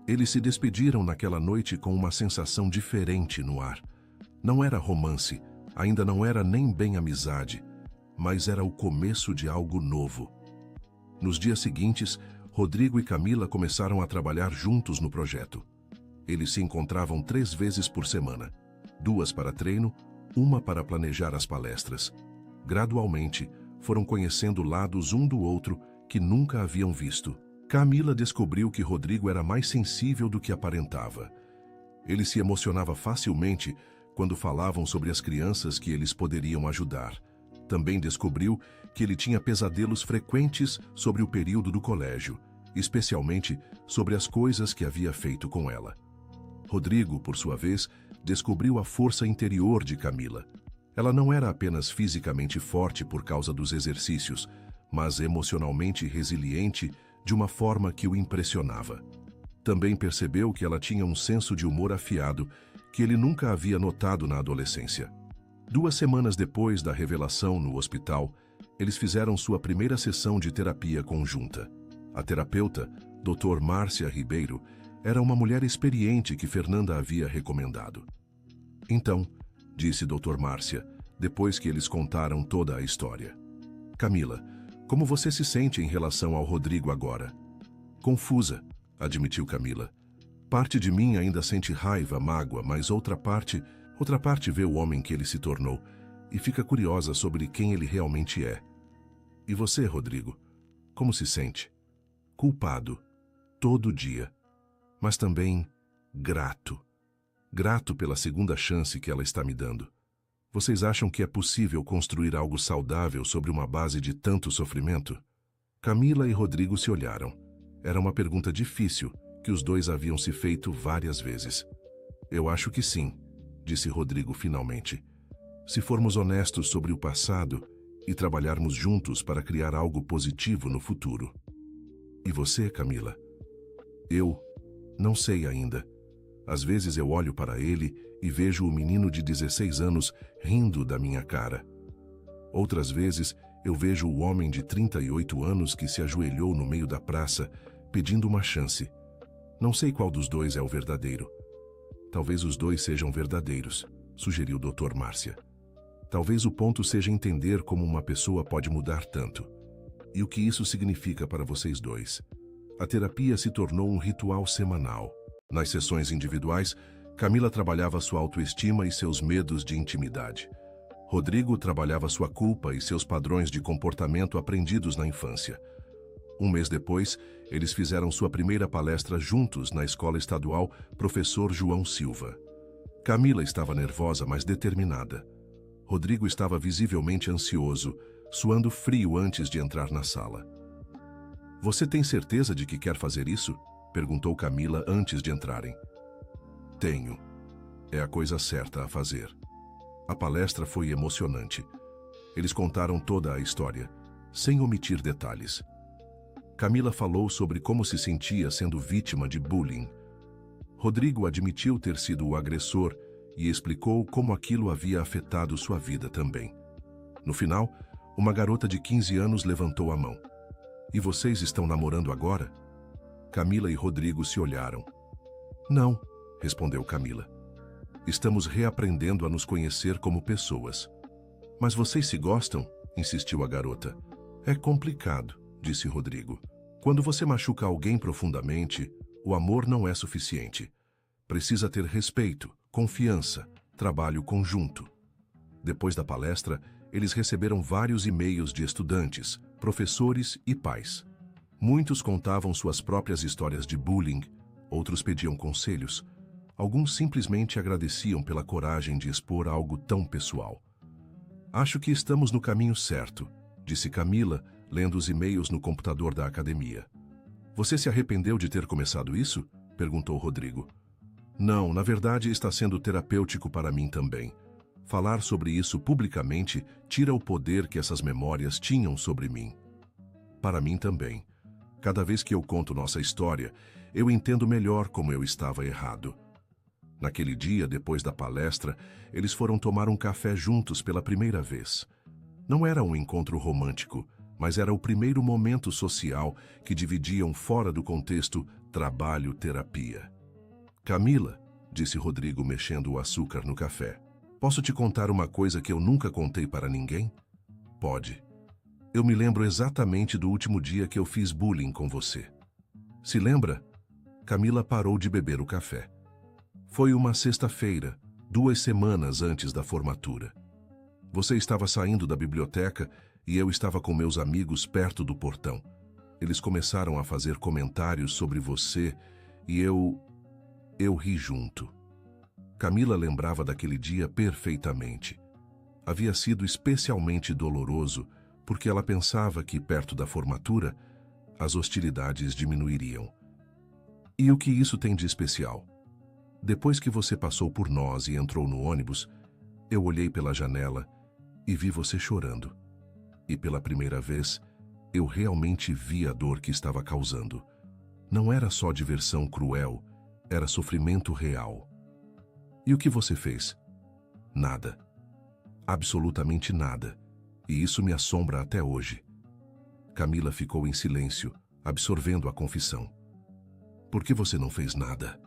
Eles se despediram naquela noite com uma sensação diferente no ar. Não era romance, ainda não era nem bem amizade, mas era o começo de algo novo. Nos dias seguintes, Rodrigo e Camila começaram a trabalhar juntos no projeto. Eles se encontravam 3 vezes por semana, 2 para treino, 1 para planejar as palestras. Gradualmente, foram conhecendo lados um do outro que nunca haviam visto. Camila descobriu que Rodrigo era mais sensível do que aparentava. Ele se emocionava facilmente quando falavam sobre as crianças que eles poderiam ajudar. Também descobriu que ele tinha pesadelos frequentes sobre o período do colégio, especialmente sobre as coisas que havia feito com ela. Rodrigo, por sua vez, descobriu a força interior de Camila. Ela não era apenas fisicamente forte por causa dos exercícios, mas emocionalmente resiliente de uma forma que o impressionava. Também percebeu que ela tinha um senso de humor afiado que ele nunca havia notado na adolescência. 2 semanas depois da revelação no hospital, eles fizeram sua primeira sessão de terapia conjunta. A terapeuta, Dr. Márcia Ribeiro, era uma mulher experiente que Fernanda havia recomendado. Então, disse Dr. Márcia, depois que eles contaram toda a história. Camila, como você se sente em relação ao Rodrigo agora? Confusa, admitiu Camila. Parte de mim ainda sente raiva, mágoa, mas outra parte vê o homem que ele se tornou e fica curiosa sobre quem ele realmente é. E você, Rodrigo, como se sente? Culpado, todo dia, mas também grato. Grato pela segunda chance que ela está me dando. Vocês acham que é possível construir algo saudável sobre uma base de tanto sofrimento? Camila e Rodrigo se olharam. Era uma pergunta difícil, que os dois haviam se feito várias vezes. Eu acho que sim, disse Rodrigo finalmente. Se formos honestos sobre o passado e trabalharmos juntos para criar algo positivo no futuro. E você, Camila? Eu não sei ainda. Às vezes eu olho para ele e vejo o menino de 16 anos rindo da minha cara. Outras vezes eu vejo o homem de 38 anos que se ajoelhou no meio da praça, pedindo uma chance. Não sei qual dos dois é o verdadeiro. Talvez os dois sejam verdadeiros, sugeriu Dr. Márcia. Talvez o ponto seja entender como uma pessoa pode mudar tanto. E o que isso significa para vocês dois. A terapia se tornou um ritual semanal. Nas sessões individuais, Camila trabalhava sua autoestima e seus medos de intimidade. Rodrigo trabalhava sua culpa e seus padrões de comportamento aprendidos na infância. 1 mês depois, eles fizeram sua primeira palestra juntos na Escola Estadual Professor João Silva. Camila estava nervosa, mas determinada. Rodrigo estava visivelmente ansioso, suando frio antes de entrar na sala. Você tem certeza de que quer fazer isso? Perguntou Camila antes de entrarem. Tenho. É a coisa certa a fazer. A palestra foi emocionante. Eles contaram toda a história, sem omitir detalhes. Camila falou sobre como se sentia sendo vítima de bullying. Rodrigo admitiu ter sido o agressor e explicou como aquilo havia afetado sua vida também. No final, uma garota de 15 anos levantou a mão. E vocês estão namorando agora? Camila e Rodrigo se olharam. Não, respondeu Camila. Estamos reaprendendo a nos conhecer como pessoas. Mas vocês se gostam? Insistiu a garota. É complicado, disse Rodrigo. Quando você machuca alguém profundamente, o amor não é suficiente. Precisa ter respeito, confiança, trabalho conjunto. Depois da palestra, eles receberam vários e-mails de estudantes, professores e pais. Muitos contavam suas próprias histórias de bullying, outros pediam conselhos. Alguns simplesmente agradeciam pela coragem de expor algo tão pessoal. Acho que estamos no caminho certo, disse Camila, lendo os e-mails no computador da academia. Você se arrependeu de ter começado isso? Perguntou Rodrigo. Não, na verdade está sendo terapêutico para mim também. Falar sobre isso publicamente tira o poder que essas memórias tinham sobre mim. Para mim também. Cada vez que eu conto nossa história, eu entendo melhor como eu estava errado. Naquele dia, depois da palestra, eles foram tomar um café juntos pela primeira vez. Não era um encontro romântico, mas era o primeiro momento social que dividiam fora do contexto trabalho-terapia. Camila, disse Rodrigo mexendo o açúcar no café, posso te contar uma coisa que eu nunca contei para ninguém? Pode. Eu me lembro exatamente do último dia que eu fiz bullying com você. Se lembra? Camila parou de beber o café. Foi uma sexta-feira, 2 semanas antes da formatura. Você estava saindo da biblioteca e eu estava com meus amigos perto do portão. Eles começaram a fazer comentários sobre você e eu ri junto. Camila lembrava daquele dia perfeitamente. Havia sido especialmente doloroso porque ela pensava que, perto da formatura, as hostilidades diminuiriam. E o que isso tem de especial? Depois que você passou por nós e entrou no ônibus, eu olhei pela janela e vi você chorando. E pela primeira vez, eu realmente vi a dor que estava causando. Não era só diversão cruel, era sofrimento real. E o que você fez? Nada. Absolutamente nada. E isso me assombra até hoje. Camila ficou em silêncio, absorvendo a confissão. Por que você não fez nada?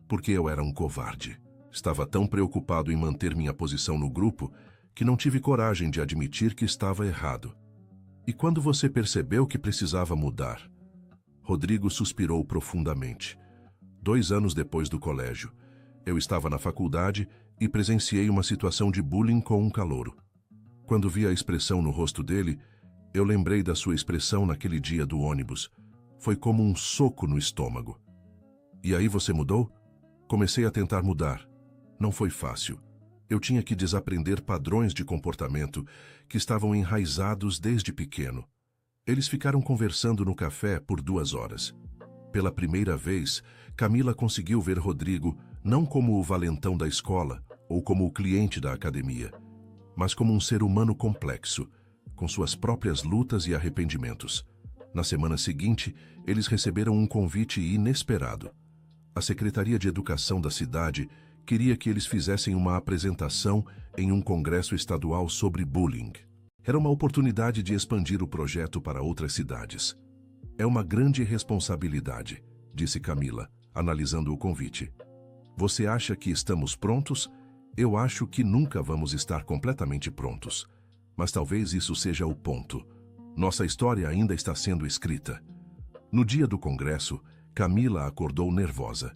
Porque eu era um covarde. Estava tão preocupado em manter minha posição no grupo que não tive coragem de admitir que estava errado. E quando você percebeu que precisava mudar? Rodrigo suspirou profundamente. 2 anos depois do colégio, eu estava na faculdade e presenciei uma situação de bullying com um calouro. Quando vi a expressão no rosto dele, eu lembrei da sua expressão naquele dia do ônibus. Foi como um soco no estômago. E aí você mudou? Comecei a tentar mudar. Não foi fácil. Eu tinha que desaprender padrões de comportamento que estavam enraizados desde pequeno. Eles ficaram conversando no café por 2 horas. Pela primeira vez, Camila conseguiu ver Rodrigo não como o valentão da escola ou como o cliente da academia, mas como um ser humano complexo, com suas próprias lutas e arrependimentos. Na semana seguinte, eles receberam um convite inesperado. A Secretaria de Educação da cidade queria que eles fizessem uma apresentação em um congresso estadual sobre bullying. Era uma oportunidade de expandir o projeto para outras cidades. É uma grande responsabilidade, disse Camila, analisando o convite. Você acha que estamos prontos? Eu acho que nunca vamos estar completamente prontos. Mas talvez isso seja o ponto. Nossa história ainda está sendo escrita. No dia do congresso, Camila acordou nervosa.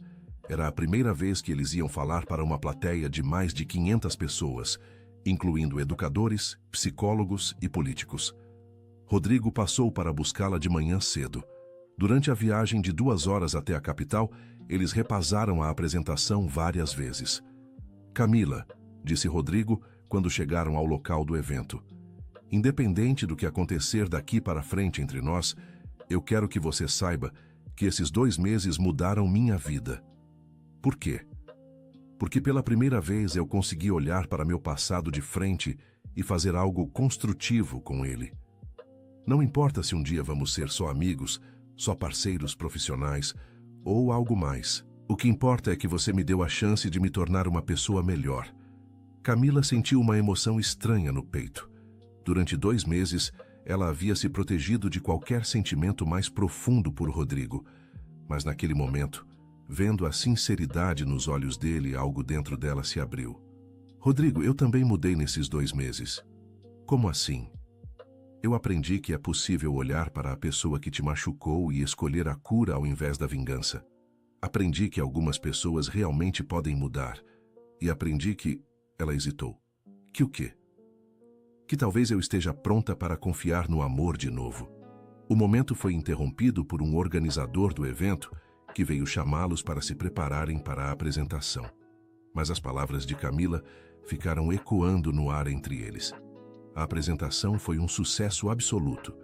Era a primeira vez que eles iam falar para uma plateia de mais de 500 pessoas, incluindo educadores, psicólogos e políticos. Rodrigo passou para buscá-la de manhã cedo. Durante a viagem de 2 horas até a capital, eles repasaram a apresentação várias vezes. Camila, disse Rodrigo quando chegaram ao local do evento, independente do que acontecer daqui para frente entre nós, eu quero que você saiba que esses 2 meses mudaram minha vida. Por quê? Porque pela primeira vez eu consegui olhar para meu passado de frente e fazer algo construtivo com ele. Não importa se um dia vamos ser só amigos, só parceiros profissionais ou algo mais. O que importa é que você me deu a chance de me tornar uma pessoa melhor. Camila sentiu uma emoção estranha no peito. Durante 2 meses, ela havia se protegido de qualquer sentimento mais profundo por Rodrigo. Mas naquele momento, vendo a sinceridade nos olhos dele, algo dentro dela se abriu. Rodrigo, eu também mudei nesses 2 meses. Como assim? Eu aprendi que é possível olhar para a pessoa que te machucou e escolher a cura ao invés da vingança. Aprendi que algumas pessoas realmente podem mudar. E aprendi que... Ela hesitou. Que o quê? Que talvez eu esteja pronta para confiar no amor de novo. O momento foi interrompido por um organizador do evento que veio chamá-los para se prepararem para a apresentação. Mas as palavras de Camila ficaram ecoando no ar entre eles. A apresentação foi um sucesso absoluto.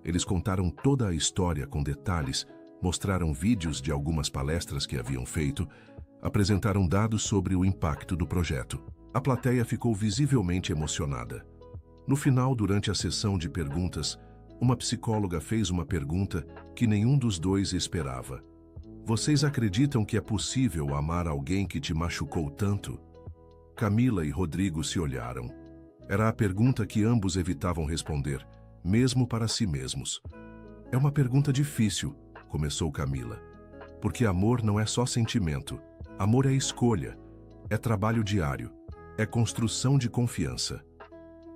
Eles contaram toda a história com detalhes, mostraram vídeos de algumas palestras que haviam feito, apresentaram dados sobre o impacto do projeto. A plateia ficou visivelmente emocionada. No final, durante a sessão de perguntas, uma psicóloga fez uma pergunta que nenhum dos dois esperava. Vocês acreditam que é possível amar alguém que te machucou tanto? Camila e Rodrigo se olharam. Era a pergunta que ambos evitavam responder, mesmo para si mesmos. É uma pergunta difícil, começou Camila. Porque amor não é só sentimento. Amor é escolha, é trabalho diário, é construção de confiança.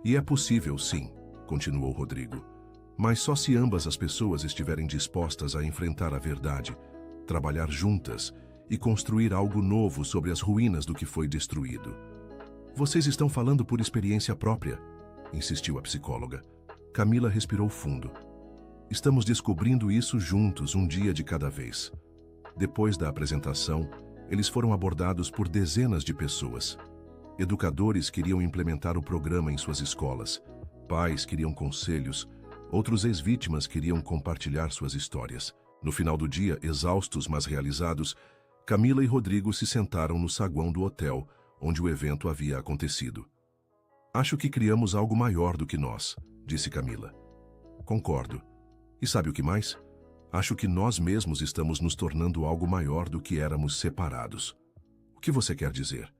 E é possível, sim, continuou Rodrigo. Mas só se ambas as pessoas estiverem dispostas a enfrentar a verdade, trabalhar juntas e construir algo novo sobre as ruínas do que foi destruído. Vocês estão falando por experiência própria, insistiu a psicóloga. Camila respirou fundo. Estamos descobrindo isso juntos, um dia de cada vez. Depois da apresentação, eles foram abordados por dezenas de pessoas. Educadores queriam implementar o programa em suas escolas. Pais queriam conselhos. Outros ex-vítimas queriam compartilhar suas histórias. No final do dia, exaustos mas realizados, Camila e Rodrigo se sentaram no saguão do hotel, onde o evento havia acontecido. Acho que criamos algo maior do que nós, disse Camila. Concordo. E sabe o que mais? Acho que nós mesmos estamos nos tornando algo maior do que éramos separados. O que você quer dizer?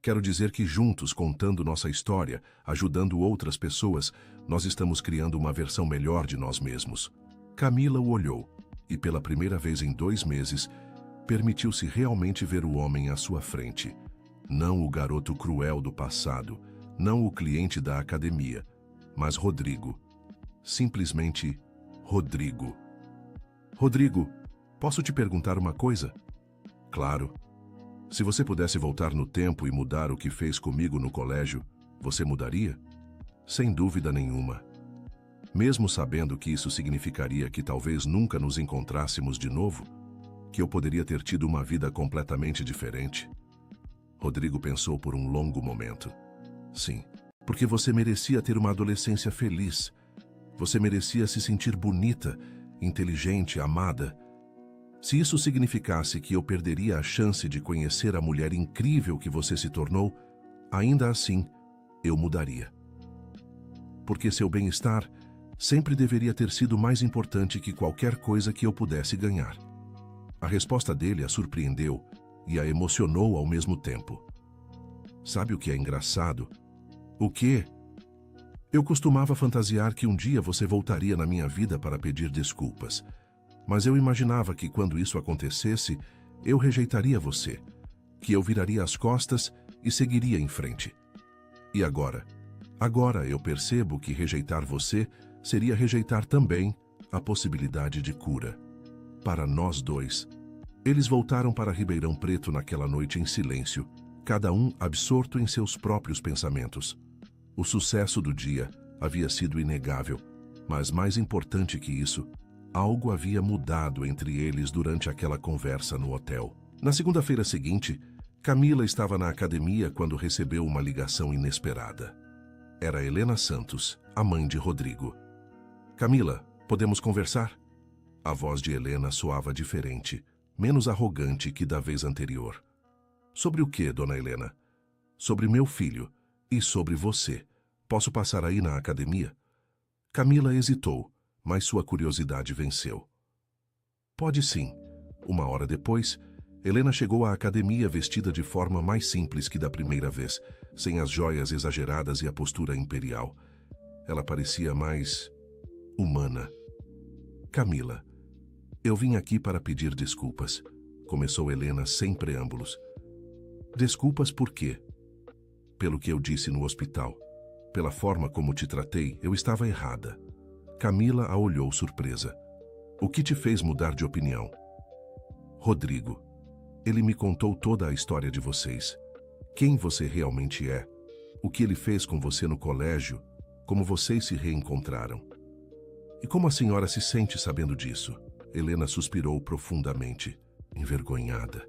Quero dizer que juntos, contando nossa história, ajudando outras pessoas, nós estamos criando uma versão melhor de nós mesmos. Camila o olhou, e pela primeira vez em 2 meses, permitiu-se realmente ver o homem à sua frente. Não o garoto cruel do passado, não o cliente da academia, mas Rodrigo. Simplesmente Rodrigo. Rodrigo, posso te perguntar uma coisa? Claro. Se você pudesse voltar no tempo e mudar o que fez comigo no colégio, você mudaria? Sem dúvida nenhuma. Mesmo sabendo que isso significaria que talvez nunca nos encontrássemos de novo, que eu poderia ter tido uma vida completamente diferente. Rodrigo pensou por um longo momento. Sim, porque você merecia ter uma adolescência feliz. Você merecia se sentir bonita, inteligente, amada. Se isso significasse que eu perderia a chance de conhecer a mulher incrível que você se tornou, ainda assim, eu mudaria. Porque seu bem-estar sempre deveria ter sido mais importante que qualquer coisa que eu pudesse ganhar. A resposta dele a surpreendeu e a emocionou ao mesmo tempo. Sabe o que é engraçado? O quê? Eu costumava fantasiar que um dia você voltaria na minha vida para pedir desculpas. Mas eu imaginava que quando isso acontecesse, eu rejeitaria você, que eu viraria as costas e seguiria em frente. E agora? Agora eu percebo que rejeitar você seria rejeitar também a possibilidade de cura. Para nós dois. Eles voltaram para Ribeirão Preto naquela noite em silêncio, cada um absorto em seus próprios pensamentos. O sucesso do dia havia sido inegável, mas mais importante que isso, algo havia mudado entre eles durante aquela conversa no hotel. Na segunda-feira seguinte, Camila estava na academia quando recebeu uma ligação inesperada. Era Helena Santos, a mãe de Rodrigo. Camila, podemos conversar? A voz de Helena soava diferente, menos arrogante que da vez anterior. Sobre o que, dona Helena? Sobre meu filho e sobre você. Posso passar aí na academia? Camila hesitou, mas sua curiosidade venceu. Pode sim. 1 hora depois, Helena chegou à academia vestida de forma mais simples que da primeira vez, sem as joias exageradas e a postura imperial. Ela parecia mais humana. Camila, eu vim aqui para pedir desculpas, começou Helena sem preâmbulos. Desculpas por quê? Pelo que eu disse no hospital. Pela forma como te tratei, eu estava errada. Camila a olhou surpresa. O que te fez mudar de opinião? Rodrigo. Ele me contou toda a história de vocês. Quem você realmente é. O que ele fez com você no colégio. Como vocês se reencontraram. E como a senhora se sente sabendo disso? Helena suspirou profundamente, envergonhada.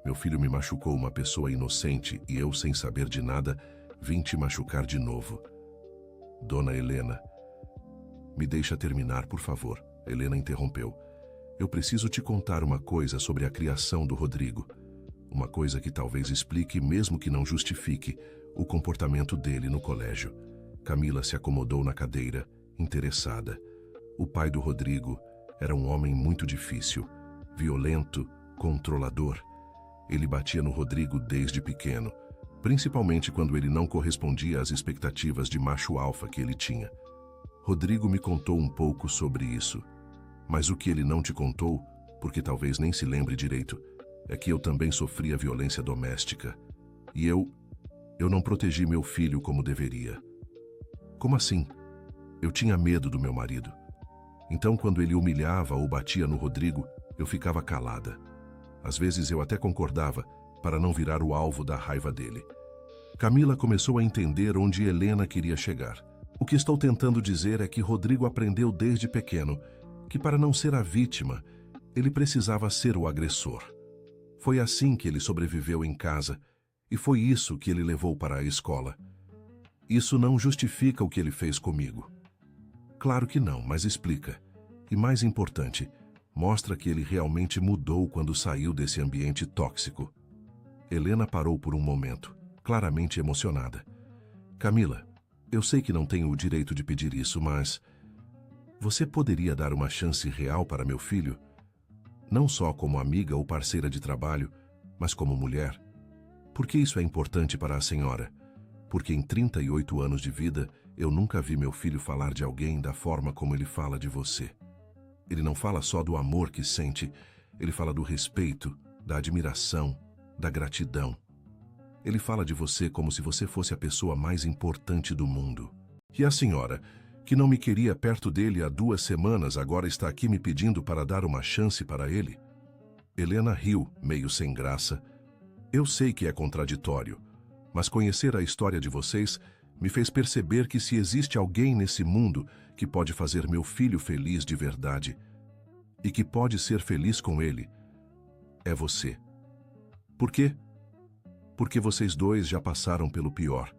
Meu filho me machucou, uma pessoa inocente, e eu, sem saber de nada, vim te machucar de novo. Dona Helena, me deixa terminar, por favor. Helena interrompeu. Eu preciso te contar uma coisa sobre a criação do Rodrigo. Uma coisa que talvez explique, mesmo que não justifique, o comportamento dele no colégio. Camila se acomodou na cadeira, interessada. O pai do Rodrigo era um homem muito difícil, violento, controlador. Ele batia no Rodrigo desde pequeno, principalmente quando ele não correspondia às expectativas de macho alfa que ele tinha. Rodrigo me contou um pouco sobre isso, mas o que ele não te contou, porque talvez nem se lembre direito, é que eu também sofria violência doméstica. E eu não protegi meu filho como deveria. Como assim? Eu tinha medo do meu marido. Então, quando ele humilhava ou batia no Rodrigo, eu ficava calada. Às vezes eu até concordava, para não virar o alvo da raiva dele. Camila começou a entender onde Helena queria chegar. O que estou tentando dizer é que Rodrigo aprendeu desde pequeno que, para não ser a vítima, ele precisava ser o agressor. Foi assim que ele sobreviveu em casa, e foi isso que ele levou para a escola. Isso não justifica o que ele fez comigo. Claro que não, mas explica. E mais importante, mostra que ele realmente mudou quando saiu desse ambiente tóxico. Helena parou por um momento, claramente emocionada. Camila, eu sei que não tenho o direito de pedir isso, mas você poderia dar uma chance real para meu filho? Não só como amiga ou parceira de trabalho, mas como mulher. Por que isso é importante para a senhora? Porque em 38 anos de vida, eu nunca vi meu filho falar de alguém da forma como ele fala de você. Ele não fala só do amor que sente, ele fala do respeito, da admiração, da gratidão. Ele fala de você como se você fosse a pessoa mais importante do mundo. E a senhora, que não me queria perto dele há 2 semanas, agora está aqui me pedindo para dar uma chance para ele? Helena riu, meio sem graça. Eu sei que é contraditório, mas conhecer a história de vocês me fez perceber que se existe alguém nesse mundo que pode fazer meu filho feliz de verdade e que pode ser feliz com ele, é você. Por quê? Porque vocês dois já passaram pelo pior.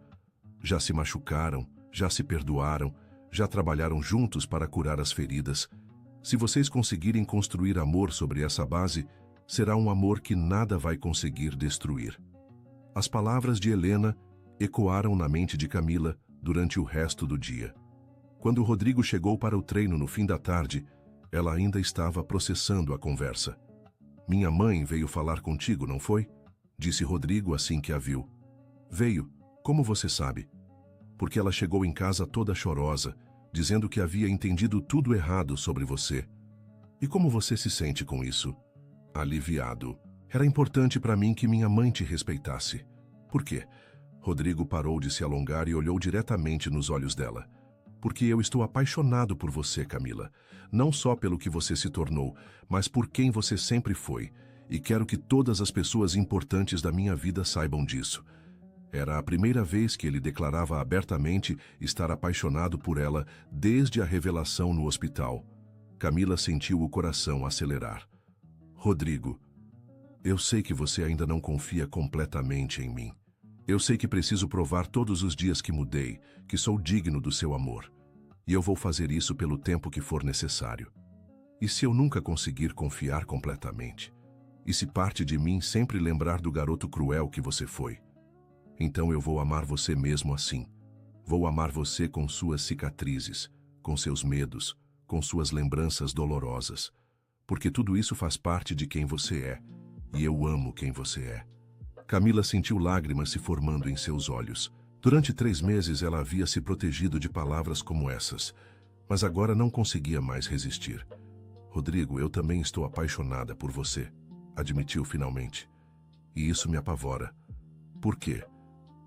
Já se machucaram, já se perdoaram, já trabalharam juntos para curar as feridas. Se vocês conseguirem construir amor sobre essa base, será um amor que nada vai conseguir destruir. As palavras de Helena ecoaram na mente de Camila durante o resto do dia. Quando o Rodrigo chegou para o treino no fim da tarde, ela ainda estava processando a conversa. Minha mãe veio falar contigo, não foi? Disse Rodrigo assim que a viu. Veio, como você sabe? Porque ela chegou em casa toda chorosa, dizendo que havia entendido tudo errado sobre você. E como você se sente com isso? Aliviado. Era importante para mim que minha mãe te respeitasse. Por quê? Rodrigo parou de se alongar e olhou diretamente nos olhos dela. Porque eu estou apaixonado por você, Camila. Não só pelo que você se tornou, mas por quem você sempre foi. E quero que todas as pessoas importantes da minha vida saibam disso. Era a primeira vez que ele declarava abertamente estar apaixonado por ela desde a revelação no hospital. Camila sentiu o coração acelerar. Rodrigo, eu sei que você ainda não confia completamente em mim. Eu sei que preciso provar todos os dias que mudei, que sou digno do seu amor. E eu vou fazer isso pelo tempo que for necessário. E se eu nunca conseguir confiar completamente? E se parte de mim sempre lembrar do garoto cruel que você foi? Então eu vou amar você mesmo assim. Vou amar você com suas cicatrizes, com seus medos, com suas lembranças dolorosas. Porque tudo isso faz parte de quem você é. E eu amo quem você é. Camila sentiu lágrimas se formando em seus olhos. Durante 3 meses ela havia se protegido de palavras como essas, mas agora não conseguia mais resistir. Rodrigo, eu também estou apaixonada por você, admitiu finalmente. E isso me apavora. Por quê?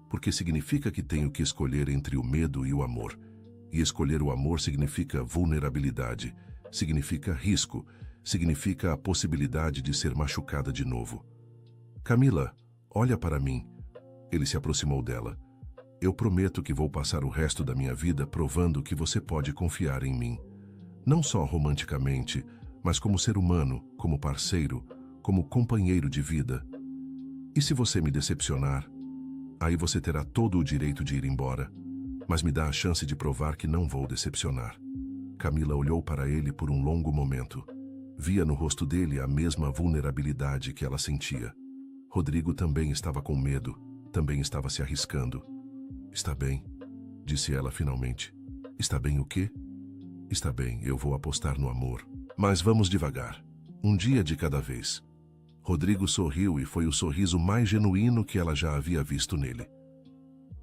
Porque significa que tenho que escolher entre o medo e o amor. E escolher o amor significa vulnerabilidade, significa risco, significa a possibilidade de ser machucada de novo. Camila, olha para mim. Ele se aproximou dela. Eu prometo que vou passar o resto da minha vida provando que você pode confiar em mim. Não só romanticamente, mas como ser humano, como parceiro, como companheiro de vida. E se você me decepcionar, aí você terá todo o direito de ir embora, mas me dá a chance de provar que não vou decepcionar. Camila olhou para ele por um longo momento. Via no rosto dele a mesma vulnerabilidade que ela sentia. Rodrigo também estava com medo, também estava se arriscando. Está bem, disse ela finalmente. Está bem o quê? Está bem, eu vou apostar no amor. Mas vamos devagar. Um dia de cada vez. Rodrigo sorriu e foi o sorriso mais genuíno que ela já havia visto nele.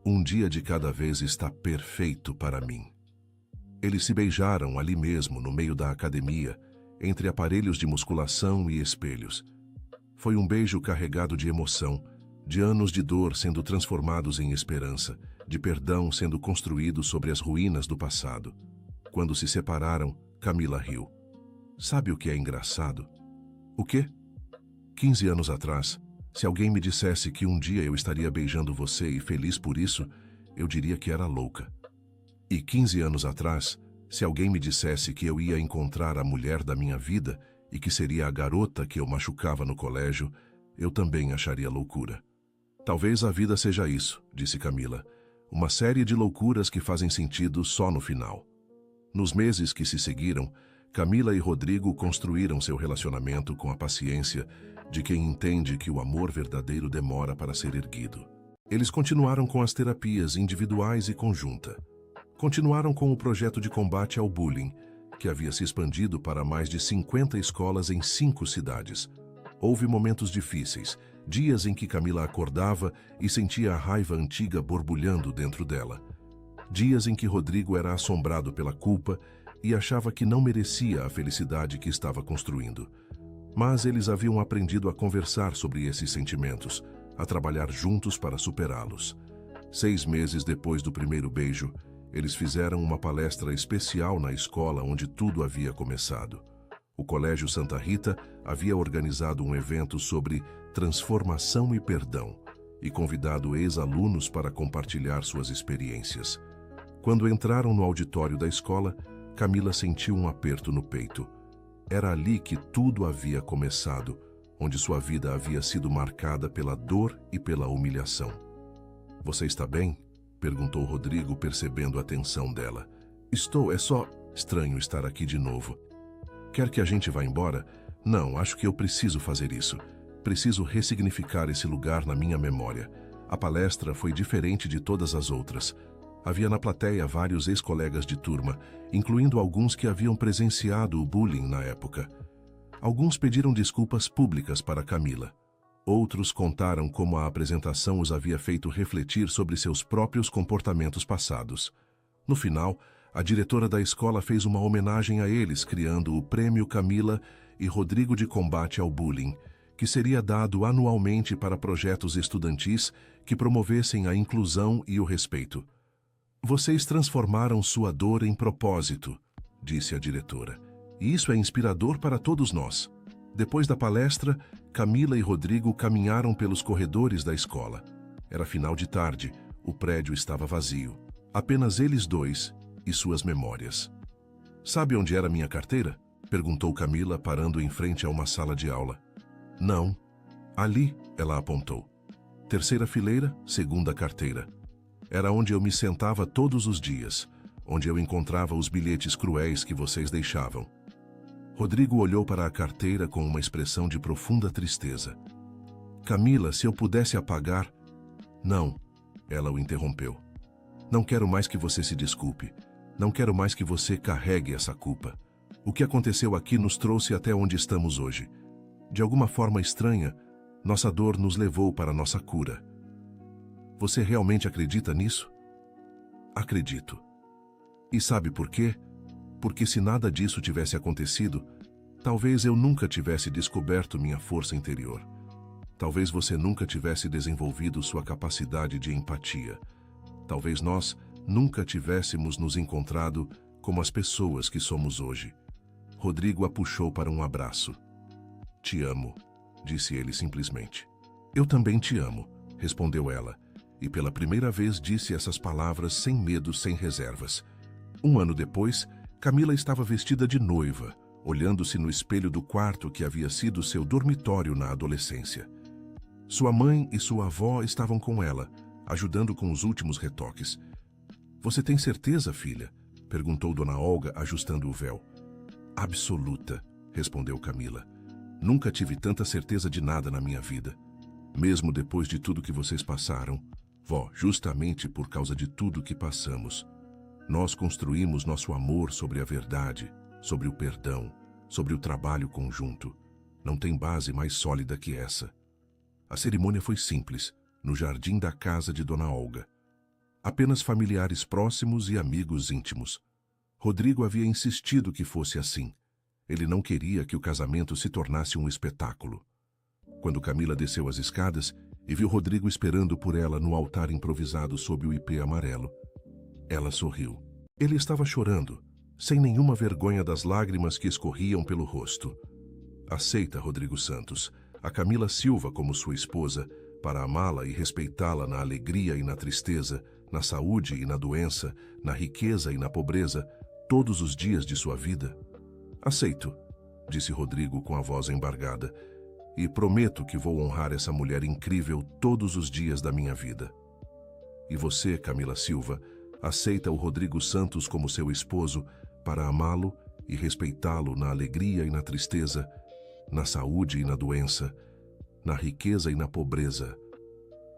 Um dia de cada vez está perfeito para mim. Eles se beijaram ali mesmo, no meio da academia, entre aparelhos de musculação e espelhos. Foi um beijo carregado de emoção, de anos de dor sendo transformados em esperança, de perdão sendo construído sobre as ruínas do passado. Quando se separaram, Camila riu. Sabe o que é engraçado? O quê? 15 anos atrás, se alguém me dissesse que um dia eu estaria beijando você e feliz por isso, eu diria que era louca. E 15 anos atrás, se alguém me dissesse que eu ia encontrar a mulher da minha vida e que seria a garota que eu machucava no colégio, eu também acharia loucura. Talvez a vida seja isso, disse Camila. Uma série de loucuras que fazem sentido só no final. Nos meses que se seguiram, Camila e Rodrigo construíram seu relacionamento com a paciência de quem entende que o amor verdadeiro demora para ser erguido. Eles continuaram com as terapias individuais e conjunta. Continuaram com o projeto de combate ao bullying, que havia se expandido para mais de 50 escolas em 5 cidades. Houve momentos difíceis, dias em que Camila acordava e sentia a raiva antiga borbulhando dentro dela. Dias em que Rodrigo era assombrado pela culpa e achava que não merecia a felicidade que estava construindo. Mas eles haviam aprendido a conversar sobre esses sentimentos, a trabalhar juntos para superá-los. 6 meses depois do primeiro beijo, eles fizeram uma palestra especial na escola onde tudo havia começado. O Colégio Santa Rita havia organizado um evento sobre transformação e perdão e convidado ex-alunos para compartilhar suas experiências. Quando entraram no auditório da escola, Camila sentiu um aperto no peito. Era ali que tudo havia começado, onde sua vida havia sido marcada pela dor e pela humilhação. "Você está bem?" perguntou Rodrigo, percebendo a tensão dela. "Estou, é só estranho estar aqui de novo." "Quer que a gente vá embora?" "Não, acho que eu preciso fazer isso. Preciso ressignificar esse lugar na minha memória." A palestra foi diferente de todas as outras. Havia na plateia vários ex-colegas de turma, incluindo alguns que haviam presenciado o bullying na época. Alguns pediram desculpas públicas para Camila. Outros contaram como a apresentação os havia feito refletir sobre seus próprios comportamentos passados. No final, a diretora da escola fez uma homenagem a eles, criando o Prêmio Camila e Rodrigo de Combate ao Bullying, que seria dado anualmente para projetos estudantis que promovessem a inclusão e o respeito. "Vocês transformaram sua dor em propósito", disse a diretora. "E isso é inspirador para todos nós." Depois da palestra, Camila e Rodrigo caminharam pelos corredores da escola. Era final de tarde, o prédio estava vazio. Apenas eles dois e suas memórias. "Sabe onde era minha carteira?" perguntou Camila, parando em frente a uma sala de aula. "Não." "Ali", ela apontou. "Terceira fileira, segunda carteira. Era onde eu me sentava todos os dias, onde eu encontrava os bilhetes cruéis que vocês deixavam." Rodrigo olhou para a carteira com uma expressão de profunda tristeza. "Camila, se eu pudesse apagar..." "Não", ela o interrompeu. "Não quero mais que você se desculpe. Não quero mais que você carregue essa culpa. O que aconteceu aqui nos trouxe até onde estamos hoje. De alguma forma estranha, nossa dor nos levou para nossa cura." "Você realmente acredita nisso?" "Acredito. E sabe por quê? Porque se nada disso tivesse acontecido, talvez eu nunca tivesse descoberto minha força interior. Talvez você nunca tivesse desenvolvido sua capacidade de empatia. Talvez nós nunca tivéssemos nos encontrado como as pessoas que somos hoje." Rodrigo a puxou para um abraço. "Te amo", disse ele simplesmente. "Eu também te amo", respondeu ela, e pela primeira vez disse essas palavras sem medo, sem reservas. Um ano depois, Camila estava vestida de noiva, olhando-se no espelho do quarto que havia sido seu dormitório na adolescência. Sua mãe e sua avó estavam com ela, ajudando com os últimos retoques. "Você tem certeza, filha?" perguntou Dona Olga, ajustando o véu. "Absoluta", respondeu Camila. "Nunca tive tanta certeza de nada na minha vida. Mesmo depois de tudo que vocês passaram, vó, justamente por causa de tudo que passamos, nós construímos nosso amor sobre a verdade, sobre o perdão, sobre o trabalho conjunto. Não tem base mais sólida que essa." A cerimônia foi simples, no jardim da casa de Dona Olga. Apenas familiares próximos e amigos íntimos. Rodrigo havia insistido que fosse assim. Ele não queria que o casamento se tornasse um espetáculo. Quando Camila desceu as escadas e viu Rodrigo esperando por ela no altar improvisado sob o ipê amarelo, ela sorriu. Ele estava chorando, sem nenhuma vergonha das lágrimas que escorriam pelo rosto. "Aceita, Rodrigo Santos, a Camila Silva como sua esposa, para amá-la e respeitá-la na alegria e na tristeza, na saúde e na doença, na riqueza e na pobreza, todos os dias de sua vida?" "Aceito", disse Rodrigo com a voz embargada, "e prometo que vou honrar essa mulher incrível todos os dias da minha vida." "E você, Camila Silva, aceita o Rodrigo Santos como seu esposo para amá-lo e respeitá-lo na alegria e na tristeza, na saúde e na doença, na riqueza e na pobreza,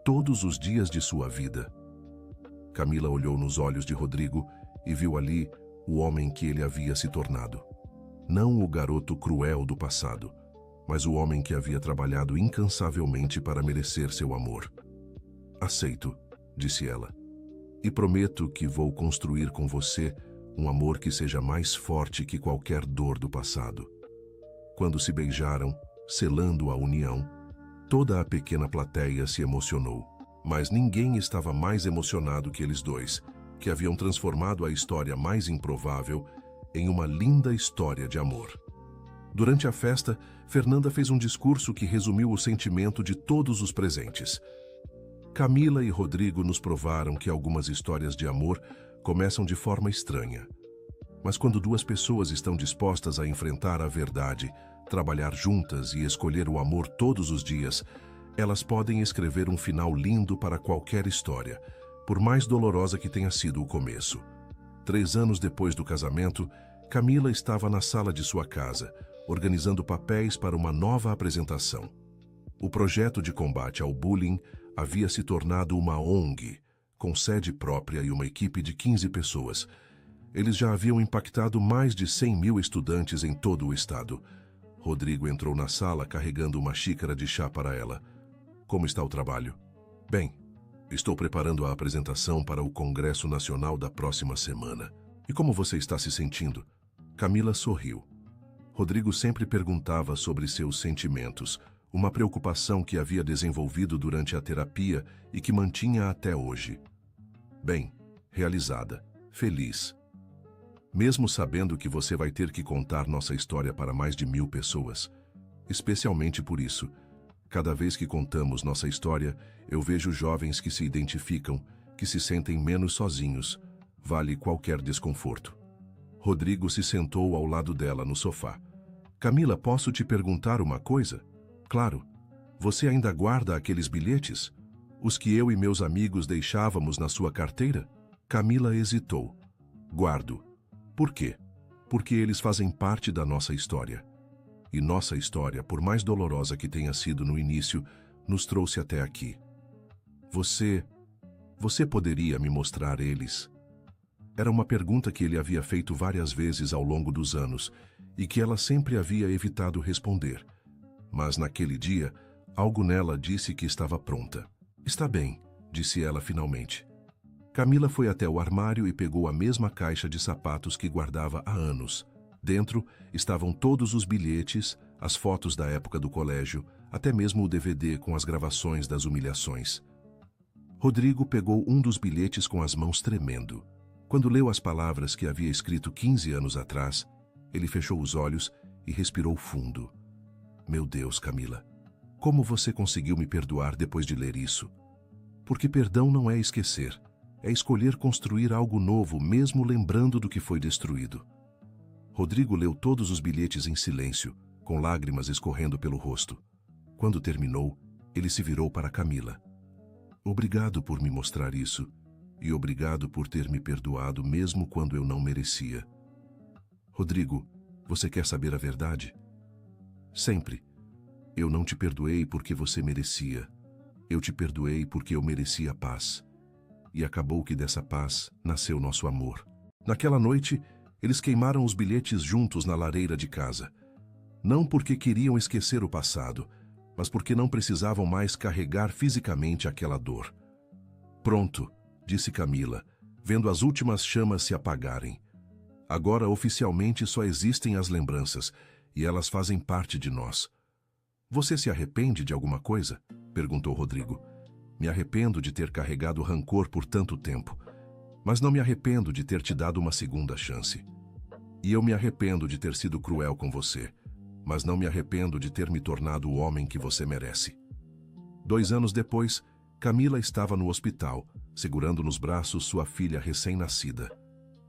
todos os dias de sua vida?" Camila olhou nos olhos de Rodrigo e viu ali o homem que ele havia se tornado. Não o garoto cruel do passado, mas o homem que havia trabalhado incansavelmente para merecer seu amor. "Aceito", disse ela, "e prometo que vou construir com você um amor que seja mais forte que qualquer dor do passado." Quando se beijaram, selando a união, toda a pequena plateia se emocionou, mas ninguém estava mais emocionado que eles dois, que haviam transformado a história mais improvável em uma linda história de amor. Durante a festa, Fernanda fez um discurso que resumiu o sentimento de todos os presentes. Camila e Rodrigo nos provaram que algumas histórias de amor começam de forma estranha. Mas quando duas pessoas estão dispostas a enfrentar a verdade, trabalhar juntas e escolher o amor todos os dias, elas podem escrever um final lindo para qualquer história, por mais dolorosa que tenha sido o começo. 3 anos depois do casamento, Camila estava na sala de sua casa, organizando papéis para uma nova apresentação. O projeto de combate ao bullying havia se tornado uma ONG, com sede própria e uma equipe de 15 pessoas. Eles já haviam impactado mais de 100.000 estudantes em todo o estado. Rodrigo entrou na sala carregando uma xícara de chá para ela. "Como está o trabalho?" "Bem, estou preparando a apresentação para o Congresso Nacional da próxima semana. E como você está se sentindo?" Camila sorriu. Rodrigo sempre perguntava sobre seus sentimentos, uma preocupação que havia desenvolvido durante a terapia e que mantinha até hoje. "Bem, realizada, feliz. Mesmo sabendo que você vai ter que contar nossa história para mais de 1.000 pessoas. Especialmente por isso, cada vez que contamos nossa história, eu vejo jovens que se identificam, que se sentem menos sozinhos. Vale qualquer desconforto." Rodrigo se sentou ao lado dela no sofá. "Camila, posso te perguntar uma coisa?" "Claro. Você ainda guarda aqueles bilhetes? Os que eu e meus amigos deixávamos na sua carteira?" Camila hesitou. "Guardo. Por quê? Porque eles fazem parte da nossa história. E nossa história, por mais dolorosa que tenha sido no início, nos trouxe até aqui. Você poderia me mostrar eles?" Era uma pergunta que ele havia feito várias vezes ao longo dos anos e que ela sempre havia evitado responder. Mas naquele dia, algo nela disse que estava pronta. "Está bem", disse ela finalmente. Camila foi até o armário e pegou a mesma caixa de sapatos que guardava há anos. Dentro estavam todos os bilhetes, as fotos da época do colégio, até mesmo o DVD com as gravações das humilhações. Rodrigo pegou um dos bilhetes com as mãos tremendo. Quando leu as palavras que havia escrito 15 anos atrás, ele fechou os olhos e respirou fundo. "Meu Deus, Camila, como você conseguiu me perdoar depois de ler isso? Porque perdão não é esquecer, é escolher construir algo novo mesmo lembrando do que foi destruído." Rodrigo leu todos os bilhetes em silêncio, com lágrimas escorrendo pelo rosto. Quando terminou, ele se virou para Camila. Obrigado por me mostrar isso, e obrigado por ter me perdoado mesmo quando eu não merecia. Rodrigo, você quer saber a verdade? Sempre. Eu não te perdoei porque você merecia. Eu te perdoei porque eu merecia a paz. E acabou que dessa paz nasceu nosso amor. Naquela noite, eles queimaram os bilhetes juntos na lareira de casa. Não porque queriam esquecer o passado, mas porque não precisavam mais carregar fisicamente aquela dor. Pronto, disse Camila, vendo as últimas chamas se apagarem. Agora oficialmente só existem as lembranças, e elas fazem parte de nós. Você se arrepende de alguma coisa? Perguntou Rodrigo. Me arrependo de ter carregado rancor por tanto tempo, mas não me arrependo de ter te dado uma segunda chance. E eu me arrependo de ter sido cruel com você, mas não me arrependo de ter me tornado o homem que você merece. 2 anos depois, Camila estava no hospital, segurando nos braços sua filha recém-nascida.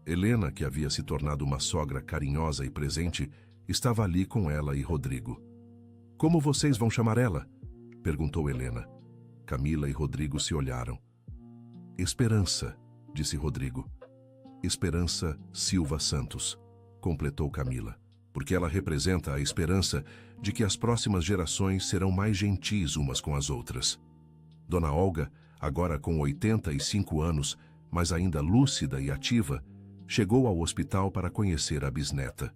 Helena, que havia se tornado uma sogra carinhosa e presente, estava ali com ela e Rodrigo. Como vocês vão chamar ela? Perguntou Helena. Camila e Rodrigo se olharam. Esperança, disse Rodrigo. Esperança Silva Santos, completou Camila, porque ela representa a esperança de que as próximas gerações serão mais gentis umas com as outras. Dona Olga, agora com 85 anos, mas ainda lúcida e ativa, chegou ao hospital para conhecer a bisneta.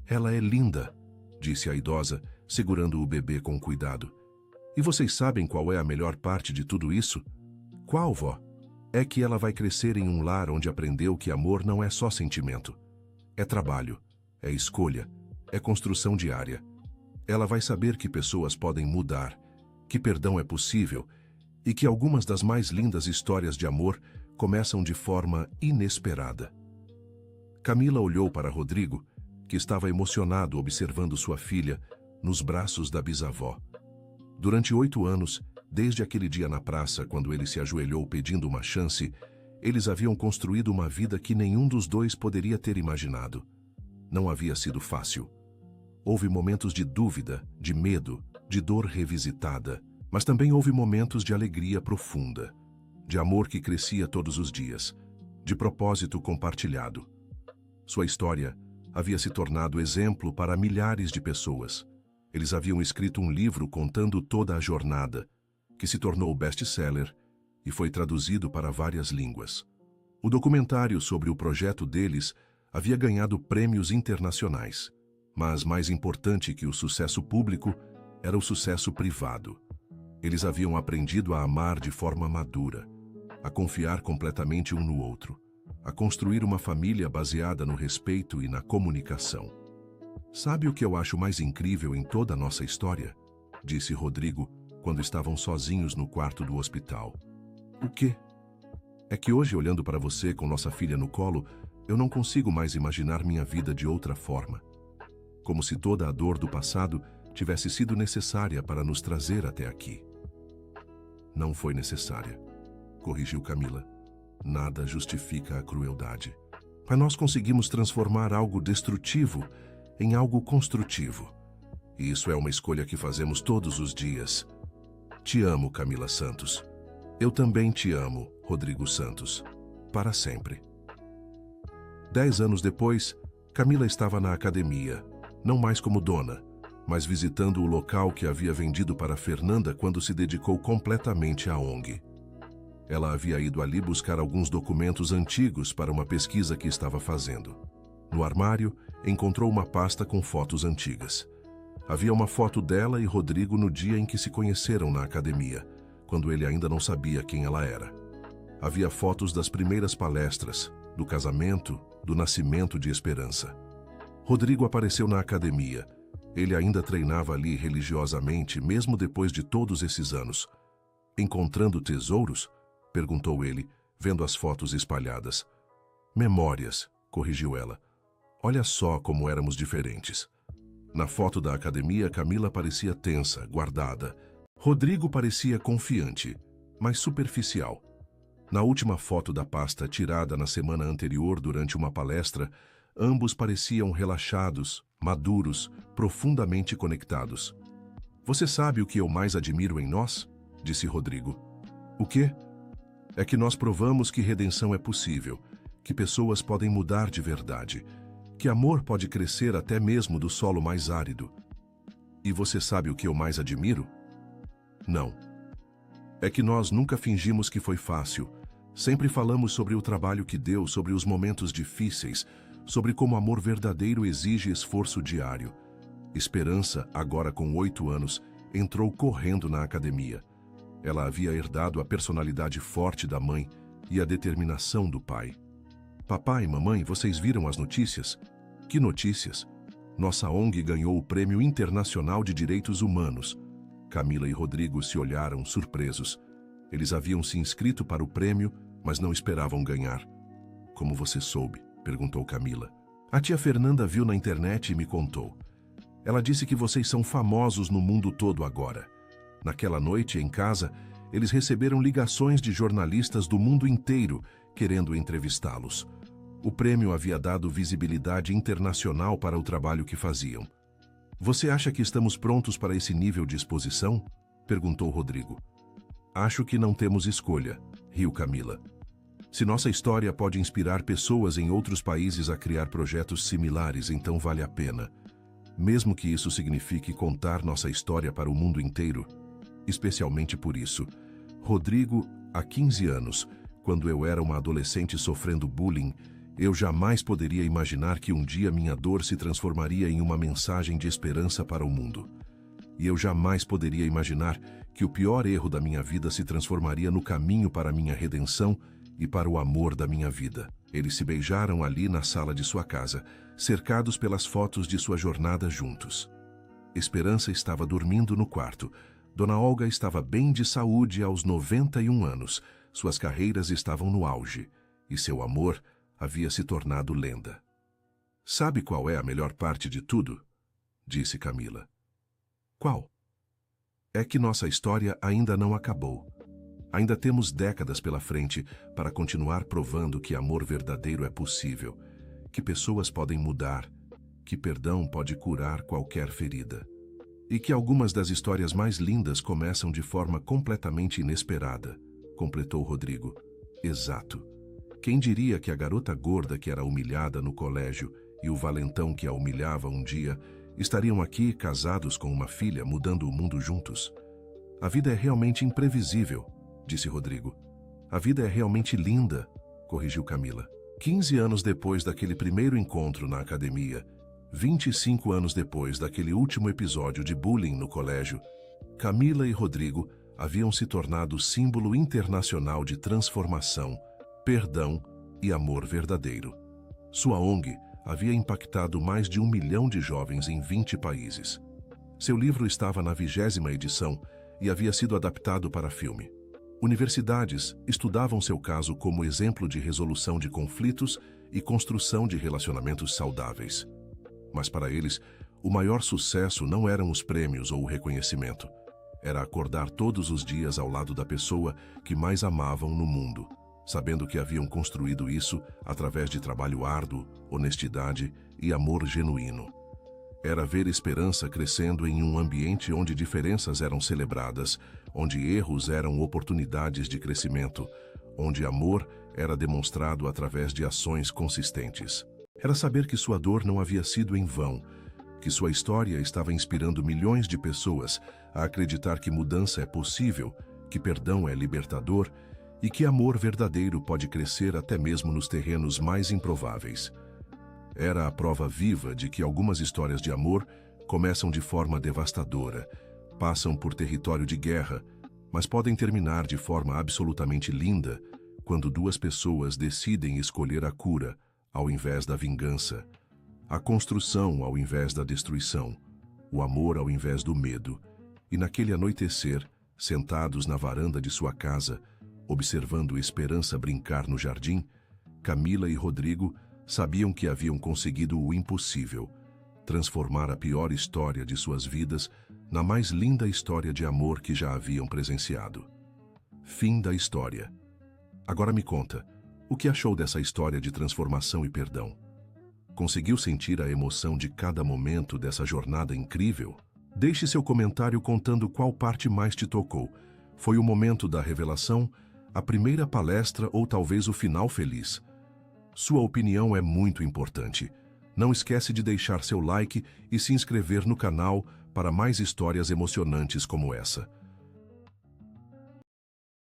Ela é linda, disse a idosa, segurando o bebê com cuidado. E vocês sabem qual é a melhor parte de tudo isso? Qual, vó? É que ela vai crescer em um lar onde aprendeu que amor não é só sentimento. É trabalho, é escolha, é construção diária. Ela vai saber que pessoas podem mudar, que perdão é possível e que algumas das mais lindas histórias de amor começam de forma inesperada. Camila olhou para Rodrigo, que estava emocionado observando sua filha nos braços da bisavó. Durante 8 anos, desde aquele dia na praça, quando ele se ajoelhou pedindo uma chance, eles haviam construído uma vida que nenhum dos dois poderia ter imaginado. Não havia sido fácil. Houve momentos de dúvida, de medo, de dor revisitada, mas também houve momentos de alegria profunda, de amor que crescia todos os dias, de propósito compartilhado. Sua história havia se tornado exemplo para milhares de pessoas. Eles haviam escrito um livro contando toda a jornada, que se tornou best-seller e foi traduzido para várias línguas. O documentário sobre o projeto deles havia ganhado prêmios internacionais, mas mais importante que o sucesso público era o sucesso privado. Eles haviam aprendido a amar de forma madura, a confiar completamente um no outro, a construir uma família baseada no respeito e na comunicação. Sabe o que eu acho mais incrível em toda a nossa história? Disse Rodrigo, quando estavam sozinhos no quarto do hospital. O quê? É que hoje, olhando para você com nossa filha no colo, eu não consigo mais imaginar minha vida de outra forma. Como se toda a dor do passado tivesse sido necessária para nos trazer até aqui. Não foi necessária, corrigiu Camila. Nada justifica a crueldade. Mas nós conseguimos transformar algo destrutivo em algo construtivo. E isso é uma escolha que fazemos todos os dias. Te amo, Camila Santos. Eu também te amo, Rodrigo Santos. Para sempre. 10 anos depois, Camila estava na academia, não mais como dona, mas visitando o local que havia vendido para Fernanda quando se dedicou completamente à ONG. Ela havia ido ali buscar alguns documentos antigos para uma pesquisa que estava fazendo. No armário, encontrou uma pasta com fotos antigas. Havia uma foto dela e Rodrigo no dia em que se conheceram na academia, quando ele ainda não sabia quem ela era. Havia fotos das primeiras palestras, do casamento, do nascimento de Esperança. Rodrigo apareceu na academia. Ele ainda treinava ali religiosamente, mesmo depois de todos esses anos. Encontrando tesouros? Perguntou ele, vendo as fotos espalhadas. Memórias, corrigiu ela. Olha só como éramos diferentes. Na foto da academia, Camila parecia tensa, guardada. Rodrigo parecia confiante, mas superficial. Na última foto da pasta tirada na semana anterior durante uma palestra, ambos pareciam relaxados, maduros, profundamente conectados. Você sabe o que eu mais admiro em nós? Disse Rodrigo. O quê? É que nós provamos que redenção é possível, que pessoas podem mudar de verdade, que amor pode crescer até mesmo do solo mais árido. E você sabe o que eu mais admiro? Não. É que nós nunca fingimos que foi fácil. Sempre falamos sobre o trabalho que deu, sobre os momentos difíceis, sobre como amor verdadeiro exige esforço diário. Esperança, agora com 8 anos, entrou correndo na academia. Ela havia herdado a personalidade forte da mãe e a determinação do pai. Papai e mamãe, vocês viram as notícias? Que notícias? Nossa ONG ganhou o Prêmio Internacional de Direitos Humanos. Camila e Rodrigo se olharam surpresos. Eles haviam se inscrito para o prêmio, mas não esperavam ganhar. Como você soube? Perguntou Camila. A tia Fernanda viu na internet e me contou. Ela disse que vocês são famosos no mundo todo agora. Naquela noite, em casa, eles receberam ligações de jornalistas do mundo inteiro querendo entrevistá-los. O prêmio havia dado visibilidade internacional para o trabalho que faziam. Você acha que estamos prontos para esse nível de exposição? Perguntou Rodrigo. Acho que não temos escolha, riu Camila. Se nossa história pode inspirar pessoas em outros países a criar projetos similares, então vale a pena. Mesmo que isso signifique contar nossa história para o mundo inteiro. Especialmente por isso. Rodrigo, há 15 anos, quando eu era uma adolescente sofrendo bullying, eu jamais poderia imaginar que um dia minha dor se transformaria em uma mensagem de esperança para o mundo. E eu jamais poderia imaginar que o pior erro da minha vida se transformaria no caminho para a minha redenção e para o amor da minha vida. Eles se beijaram ali na sala de sua casa, cercados pelas fotos de sua jornada juntos. Esperança estava dormindo no quarto. Dona Olga estava bem de saúde aos 91 anos. Suas carreiras estavam no auge. E seu amor havia se tornado lenda. Sabe qual é a melhor parte de tudo? Disse Camila. Qual? É que nossa história ainda não acabou. Ainda temos décadas pela frente para continuar provando que amor verdadeiro é possível, que pessoas podem mudar, que perdão pode curar qualquer ferida. E que algumas das histórias mais lindas começam de forma completamente inesperada, completou Rodrigo. Exato. Quem diria que a garota gorda que era humilhada no colégio e o valentão que a humilhava um dia estariam aqui casados com uma filha mudando o mundo juntos? A vida é realmente imprevisível, disse Rodrigo. A vida é realmente linda, corrigiu Camila. 15 anos depois daquele primeiro encontro na academia, 25 anos depois daquele último episódio de bullying no colégio, Camila e Rodrigo haviam se tornado símbolo internacional de transformação, perdão e amor verdadeiro. Sua ONG havia impactado mais de 1 milhão de jovens em 20 países. Seu livro estava na 20ª edição e havia sido adaptado para filme. Universidades estudavam seu caso como exemplo de resolução de conflitos e construção de relacionamentos saudáveis. Mas para eles, o maior sucesso não eram os prêmios ou o reconhecimento. Era acordar todos os dias ao lado da pessoa que mais amavam no mundo, sabendo que haviam construído isso através de trabalho árduo, honestidade e amor genuíno. Era ver esperança crescendo em um ambiente onde diferenças eram celebradas, onde erros eram oportunidades de crescimento, onde amor era demonstrado através de ações consistentes. Era saber que sua dor não havia sido em vão, que sua história estava inspirando milhões de pessoas a acreditar que mudança é possível, que perdão é libertador e que amor verdadeiro pode crescer até mesmo nos terrenos mais improváveis. Era a prova viva de que algumas histórias de amor começam de forma devastadora, passam por território de guerra, mas podem terminar de forma absolutamente linda quando duas pessoas decidem escolher a cura ao invés da vingança, a construção ao invés da destruição, o amor ao invés do medo. E naquele anoitecer, sentados na varanda de sua casa, observando Esperança brincar no jardim, Camila e Rodrigo sabiam que haviam conseguido o impossível, transformar a pior história de suas vidas na mais linda história de amor que já haviam presenciado. Fim da história. Agora me conta, o que achou dessa história de transformação e perdão? conseguiu sentir a emoção de cada momento dessa jornada incrível? Deixe seu comentário contando qual parte mais te tocou. Foi o momento da revelação, a primeira palestra ou talvez o final feliz? Sua opinião é muito importante. Não esquece de deixar seu like e se inscrever no canal para mais histórias emocionantes como essa.